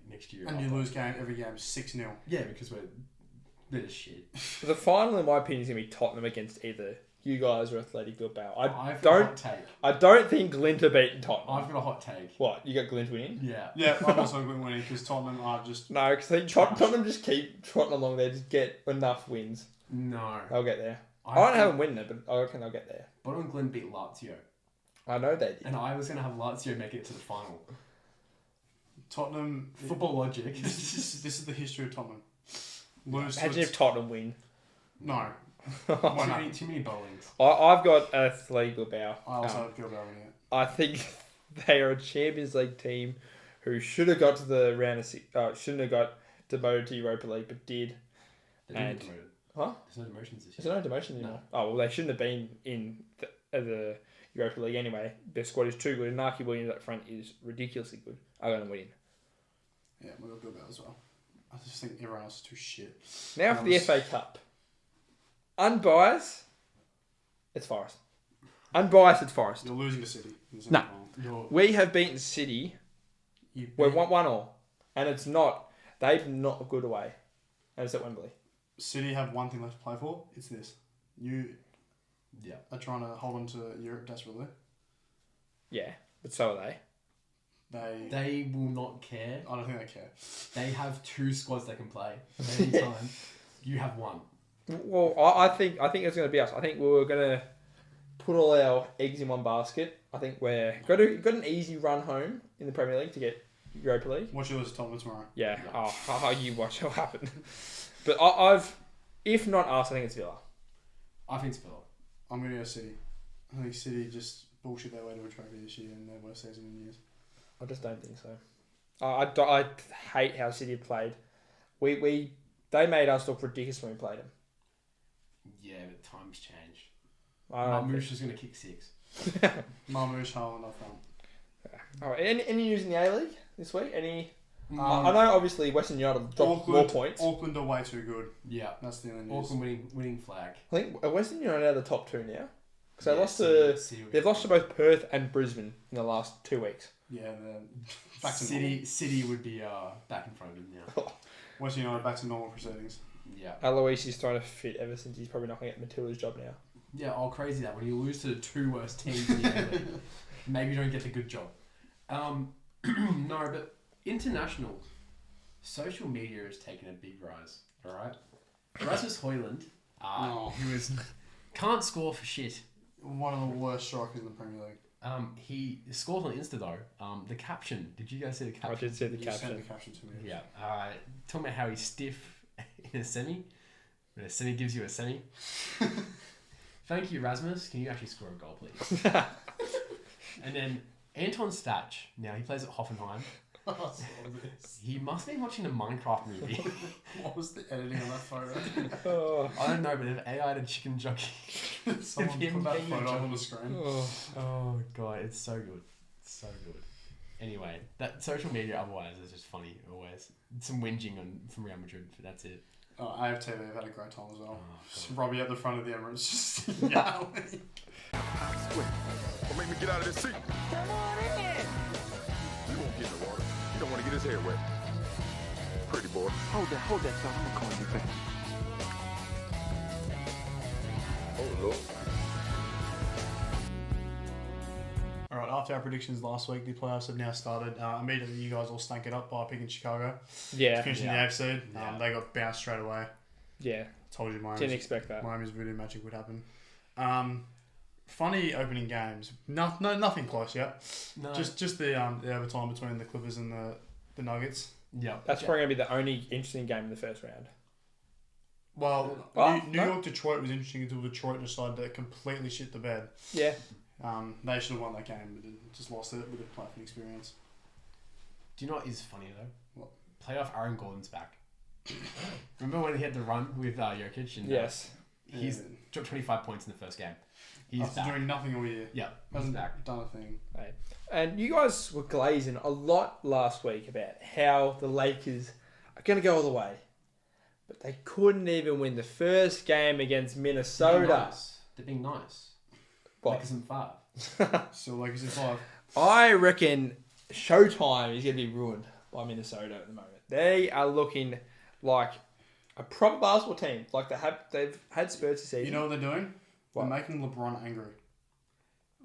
next year. And you lose every game 6-0. Yeah, because we're just shit. the final, in my opinion, is going to be Tottenham against either you guys or Athletic Bilbao. I've got a hot take. I don't think Glint are beating Tottenham. I've got a hot take. What? You got Glint winning? Yeah. Yeah, I'm also going to win because Tottenham are just... No, because I think Tottenham just keep trotting along there, just get enough wins. No. They'll get there. I don't have them winning it, but I reckon they'll get there. Bottom Glen beat Lazio. I know they did. And I was going to have Lazio make it to the final. Tottenham... Football logic. This is the history of Tottenham. Lose to Imagine if Tottenham win. No. Too many bowlings. I've got Athletic Bilbao. I also have Bilbao winning it. I think they are a Champions League team who should have got to the round of shouldn't have got demoted to Europa League, but did. They didn't And- get demoted. Huh? There's no demotions this Is year. there no demotion anymore? Oh, well, they shouldn't have been in the Europa League anyway. Their squad is too good. And Naki Williams up front is ridiculously good. I'm going to win. Yeah, we'll go Bilbao as well. I just think everyone else is too shit. Now for the FA Cup. Unbiased, it's Forest. Unbiased, it's Forest. You're losing to City. No. We have beaten City. We're 1-1 and it's not. They've not a good away. And it's at Wembley. City have one thing left to play for. It's this. You Yeah. are trying to hold on to Europe desperately. Yeah, but so are they. They will not care. I don't think they care. They have 2 squads they can play at any time. You have 1. Well, I think it's going to be us. I think we're going to put all our eggs in one basket. I think we're got an easy run home in the Premier League to get Europa League. Watch you lose to Tottenham tomorrow. Yeah. Oh, you watch what happen. But I've, if not us, I think it's Villa. I think it's Villa. I'm going to go City. I think City just bullshit their way to a trophy this year in their worst season in years. I just don't think so. I hate how City have played. They made us look ridiculous when we played them. Yeah, but times change. Marmouche is going to kick 6. Marmouche, Haaland up front. All right, any news in the A-League this week? Any? Um, I know obviously Western United dropped more points. Auckland are way too good. Yeah. That's the only news. Auckland winning flag. I think Western United are the top 2 now. Because they Yeah, lost City they've lost to both Perth and Brisbane in the last 2 weeks. Yeah, back to normal. City would be back in front of him now. Western United back to normal proceedings. Yeah. Alois is trying to fit ever since he's probably not going to get Matilda's job now. Yeah, crazy that when you lose to the 2 worst teams in the A-League, maybe you don't get the good job. No, but international social media has taken a big rise. All right, Rasmus Højlund, who can't score for shit. One of the worst strikers in the Premier League. He scores on Insta though. The caption. Did you guys see the caption? I did see the You caption. sent the caption to me. Yeah. Talking about how he's stiff in a semi. When a semi gives you a semi. Thank you, Rasmus. Can you actually score a goal, please? And then Anton Stach. Now he plays at Hoffenheim. He must be watching a Minecraft movie. What was the editing on that photo? Oh, I don't know, but they've AI'd a chicken jockey. Someone him put that being photo a up jockey. on the screen. Oh god, it's so good. So good. Anyway, that social media otherwise is just funny always. Some whinging from Real Madrid, but that's it. AFTV have had a great time as well. Just God. Robbie at the front of the Emirates just yelling. Don't make me get out of this seat. Come on in. He won't get in the water. He don't want to get his hair wet. Pretty boy. Hold that thought. I'm gonna call you back. Oh, Lord. Alright, after our predictions last week, the playoffs have now started. Immediately, you guys all stank it up by picking Chicago. yeah, Finishing the 8th seed. They got bounced straight away. yeah. Told you Didn't expect that. Miami's voodoo magic would happen. Funny opening games. Nothing close yet. No. Just the overtime between the Clippers and the Nuggets. Yeah. That's probably going to be the only interesting game in the first round. Well, New no. York Detroit was interesting until Detroit decided to completely shit the bed. Yeah. They should have won that game, but just lost it with the playoff experience. Do you know what is funny though? What? Playoff Aaron Gordon's back. Remember when he had the run with Jokic? And, Yes. He's dropped 25 points in the first game. He's After back. doing nothing all year. Yeah, he's Hasn't back. done a thing. Right. And you guys were glazing a lot last week about how the Lakers are going to go all the way. But they couldn't even win the first game against Minnesota. They're being nice. What? Lakers in 5. Still Lakers in 5. I reckon Showtime is going to be ruined by Minnesota at the moment. They are looking like a proper basketball team. Like they've had Spurs this season. You know what they're doing? What? They're making LeBron angry.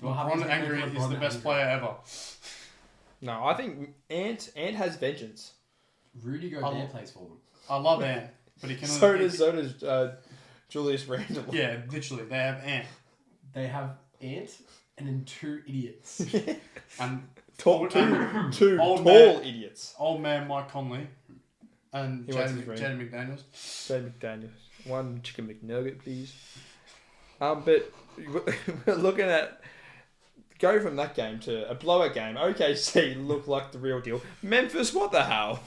What happens LeBron when angry LeBron is the best angry? player ever. No, I think Ant has vengeance. Rudy Gobert plays for them. I love Ant, but he can So does Julius Randle. Yeah, literally. They have Ant. They have Ant and then 2 idiots. And Two old tall man- idiots. old man Mike Conley. And He wants Jaden his ring. McDaniels. Jay McDaniels. One chicken McNugget, please. But we're looking at go from that game to a blowout game. OKC looked like the real deal. Memphis, what the hell?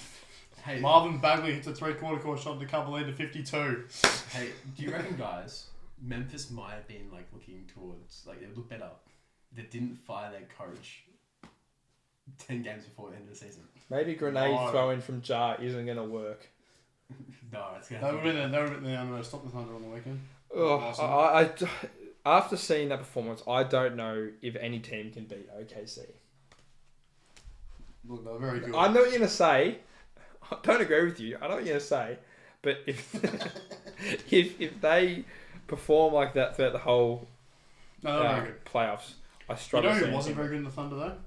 Hey, Marvin Bagley hits a 3/4 court shot to cover lead to 52. hey, do you reckon, guys, Memphis might have been like looking towards they would look better? They didn't fire their coach 10 games before the end of the season. Maybe grenade No. throwing from Jar isn't going to work. No, it's They gonna. would have been the stop the Thunder on the weekend. Oh, after seeing that performance, I don't know if any team can beat OKC. Look, they're very good. I know what you're going to say. I don't agree with you. I know what you're going to say. But if if they perform like that throughout the whole No, they're very good. playoffs, I You struggle. know who seeing wasn't anything. very good in the Thunder though?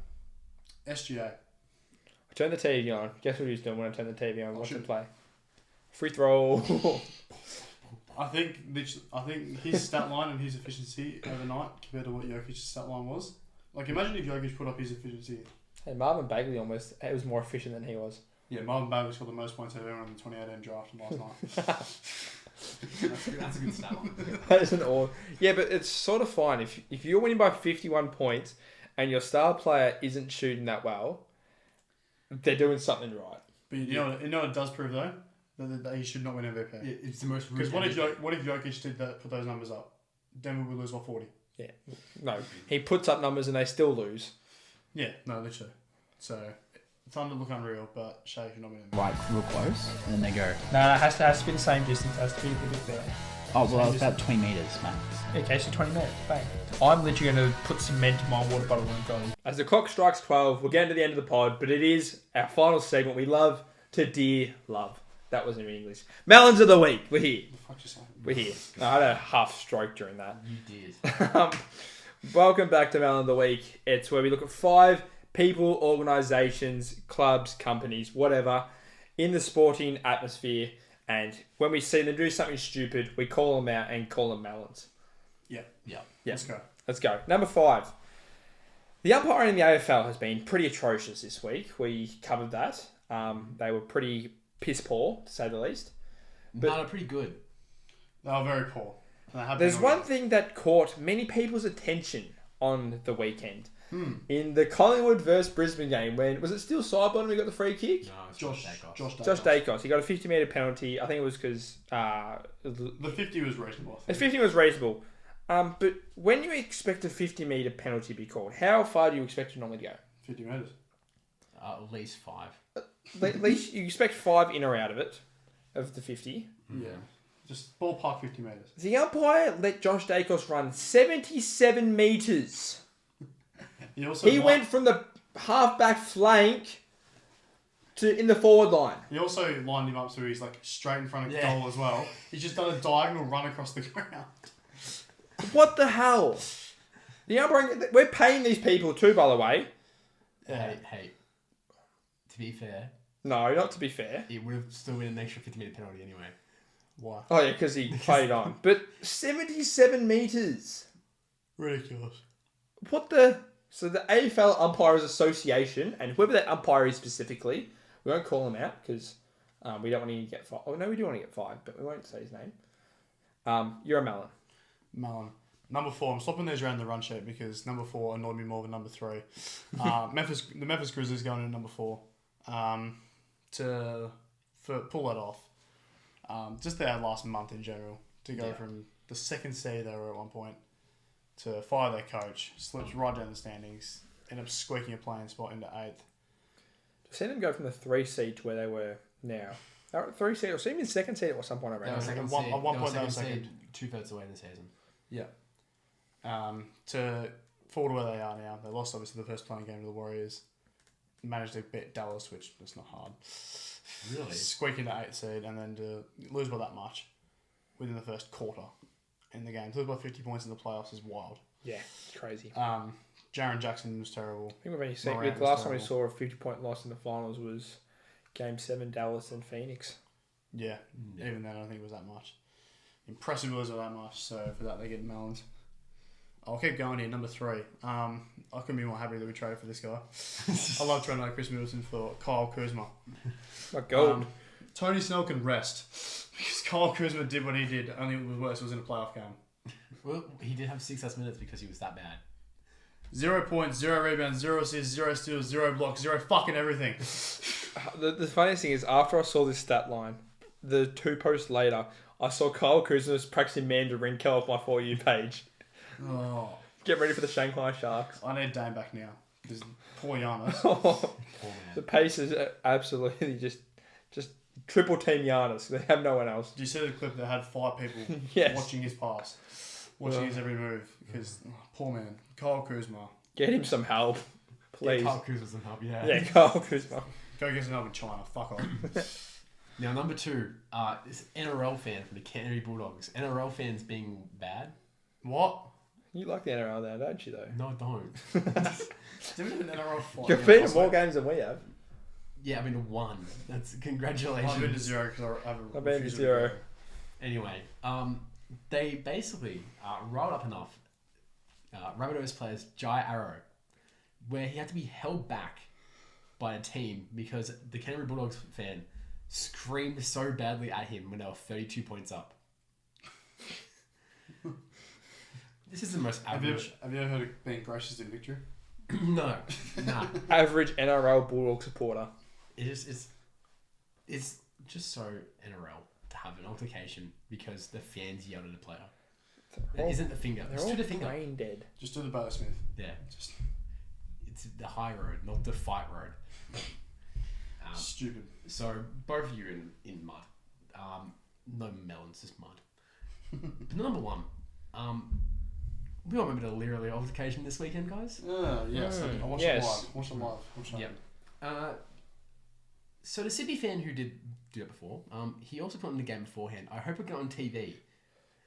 SGA. I turned the TV on. Guess what he was doing when I turned the TV on? Watching shoot. play. Free throw. I think his stat line and his efficiency overnight compared to what Jokic's stat line was. Like imagine if Jokic put up his efficiency. Hey, Marvin Bagley almost was more efficient than he was. Yeah, Marvin Bagley scored the most points ever in the 2018 draft last night. That's a good stat line. That is an all. Yeah, but it's sort of fine if you're winning by 51 points and your star player isn't shooting that well, they're doing something right. But you know what it does prove though? That he should not win MVP. Yeah, it's the most. Because what if Jokic did that, put those numbers up? Denver would lose by 40. Yeah. No, he puts up numbers and they still lose. Yeah, no, literally. So, Thunder look unreal, but Shea should not win MVP. Right, real close, and then they go. No, it has to be the same distance. It has to be a bit there. Oh, well, it's about 20 metres, max. Okay, so 20 minutes. Bang. I'm literally going to put cement in my water bottle and go. As the clock strikes 12, we're getting to the end of the pod, but it is our final segment we love to dear love. That wasn't even English. Melons of the week. We're here. We're here. I had a half stroke during that. You did. Welcome back to Melon of the Week. It's where we look at 5 people, organisations, clubs, companies, whatever, in the sporting atmosphere. And when we see them do something stupid, we call them out and call them melons. Yeah. Let's go. Number 5. The umpiring in the AFL has been pretty atrocious this week. We covered that. They were pretty piss poor, to say the least. But no, they're pretty good. They were very poor. There's one thing that caught many people's attention on the weekend. In the Collingwood versus Brisbane game, when was it still Sidebottom who got the free kick? No, it's Josh Dacos. Josh Dacos. He got a 50-metre penalty. I think it was because... the 50 was reasonable. The 50 was reasonable. But when you expect a 50-metre penalty to be called, how far do you expect it normally to go? 50 metres. At least 5. At least you expect 5 in or out of it, of the 50. Yeah. Just ballpark 50 metres. The umpire let Josh Dacos run 77 metres. He went from the half-back flank to in the forward line. He also lined him up so he's like straight in front of goal as well. He's just done a diagonal run across the ground. What the hell? The umpiring, we're paying these people too, by the way. Hey. To be fair. No, not to be fair. It would have still been an extra 50-metre penalty anyway. Why? Oh yeah, because he played on. But 77 metres. Ridiculous. What the... So the AFL Umpires Association, and whoever that umpire is specifically, we won't call him out because we don't want to get five. Oh no, we do want to get 5, but we won't say his name. You're a melon. Melon. Number 4. I'm swapping these around the run sheet because number 4 annoyed me more than number 3. The Memphis Grizzlies going in number 4 to pull that off. Just their last month in general to go from the 2nd seed they were at one point to fire their coach, slips right down the standings, end up squeaking a playing spot into 8th. I've seen them go from the 3 seed to where they were now. They were at 3 seed, or even 2nd seed at some point. I reckon. At one point they were second. 2/3 away in the season. Yeah. To fall to where they are now, they lost obviously the first playing game to the Warriors. Managed to beat Dallas, which is not hard. Really? Squeak into 8th seed and then to lose by that much within the first quarter in the game. To lose by 50 points in the playoffs is wild. Yeah, it's crazy. Jaren Jackson was terrible. I think the last time we saw a 50-point loss in the finals was Game 7, Dallas and Phoenix. Yeah, even then I don't think it was that much. Impressive it was that much, so for that they get melons. I'll keep going here. Number 3. I couldn't be more happy that we traded for this guy. I love trading like Chris Middleton for Kyle Kuzma. My gold. Tony Snell can rest because Kyle Kuzma did what he did. Only it was worse. It was in a playoff game. Well, he did have 6 less minutes because he was that bad. 0 points, 0 rebounds, 0 assists, 0 steals, 0 blocks, 0 fucking everything. The funniest thing is, after I saw this stat line, the 2 posts later, I saw Kyle Kuzma was practicing Mandarin off my For You page. Oh. Get ready for the Shanghai Sharks. I need Dame back now because poor Giannis. The pace is absolutely just triple team Giannis. They have no one else. Did you see the clip that had 5 people watching his pass, watching his every move? Because poor man, Kyle Kuzma. Get him some help, please. Get Kyle Kuzma some help, yeah. Yeah, Kyle Kuzma. Go get some help in China. Fuck off. Now, number 2, this NRL fan from the Canterbury Bulldogs. NRL fans being bad. What? You like the NRL now, don't you, though? No, I don't. You've been to more games than we have. Yeah, I've been to 1. That's congratulations. I've been to 0 because I've been to 0. Anyway, they basically rolled up enough Rabbitohs players Jai Arrow, where he had to be held back by a team because the Canterbury Bulldogs fan screamed so badly at him when they were 32 points up. This is the most Have you average. ever heard of being gracious in victory? No, nah. Average NRL Bulldog supporter. It's just so NRL to have an altercation because the fans yelled at a player. It isn't the finger. It's to the finger. Brain dead. Just do the Baylor Smith. Yeah. It's the high road, not the fight road. Stupid. So both of you in mud. No melons, just mud. But number one, we all remember the Leary altercation this weekend, guys. Yes. I watched it live. Yep. So the Sydney fan who did do that before, he also put in the game beforehand. I hope it got on TV.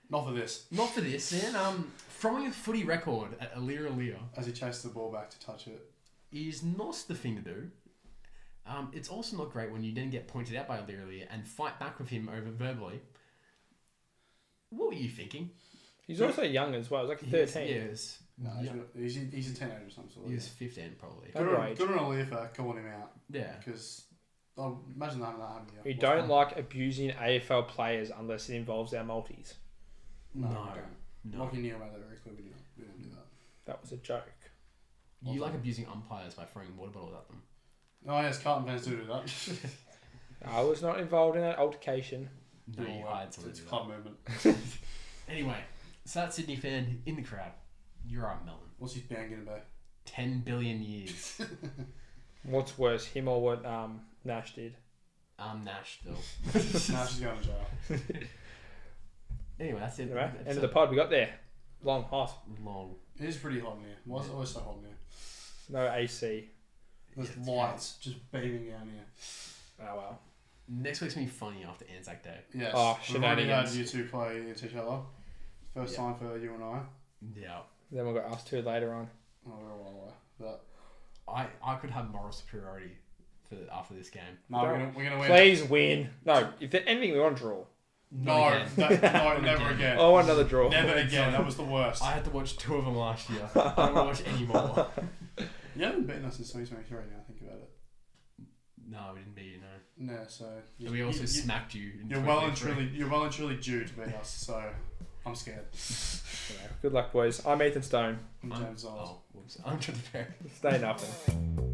Not for this. Not for this, man. Throwing a footy record at Lear as he chased the ball back to touch it is not the thing to do. It's also not great when you then get pointed out by Lear and fight back with him over verbally. What were you thinking? He's also young as well. He's like 13. Yes. No, he's a teenager or something. He was 15 probably. Good on Aaliyah for calling him out. Yeah. Because imagine that happening. We don't like abusing AFL players unless it involves our multis. No. Like you knew about that very clearly. We didn't do that. That was a joke. You like abusing umpires by throwing water bottles at them. Oh yes, Carlton fans do that. I was not involved in that altercation. No, you hired someone it's to do club that. movement. Anyway, so that Sydney fan in the crowd. You're right, Melon. What's his bang gonna be? 10 billion years. What's worse, him or what Nash did? Nash still. Nash is going to jail. Anyway, that's it. Anyway, end of the pod. We got there. Hot. Long. It is pretty hot in here. Why is it always so hot in here? No AC. There's lights just beaming down here. Oh well. Next week's gonna be funny after Anzac Day. Yes. Oh, we've already had shenanigans. you two play against each other. First time for you and I. Yeah. Then we've got us two later on. Oh, we're a while away. But I could have moral superiority after this game. no, we're gonna win. Please win. No, if there's anything, we want to draw. No, never again. I want another draw. Never again. That was the worst. I had to watch 2 of them last year. I don't want to watch any more. You haven't beaten us since 2023 now, think about it. No, we didn't beat you, no. No, so... And we also smacked you in You're well and truly due to beat us, so I'm scared. Good luck, boys. I'm Ethan Stone. I'm James Ziles. Whoops. I'm Trevor Perry. Stay nothing.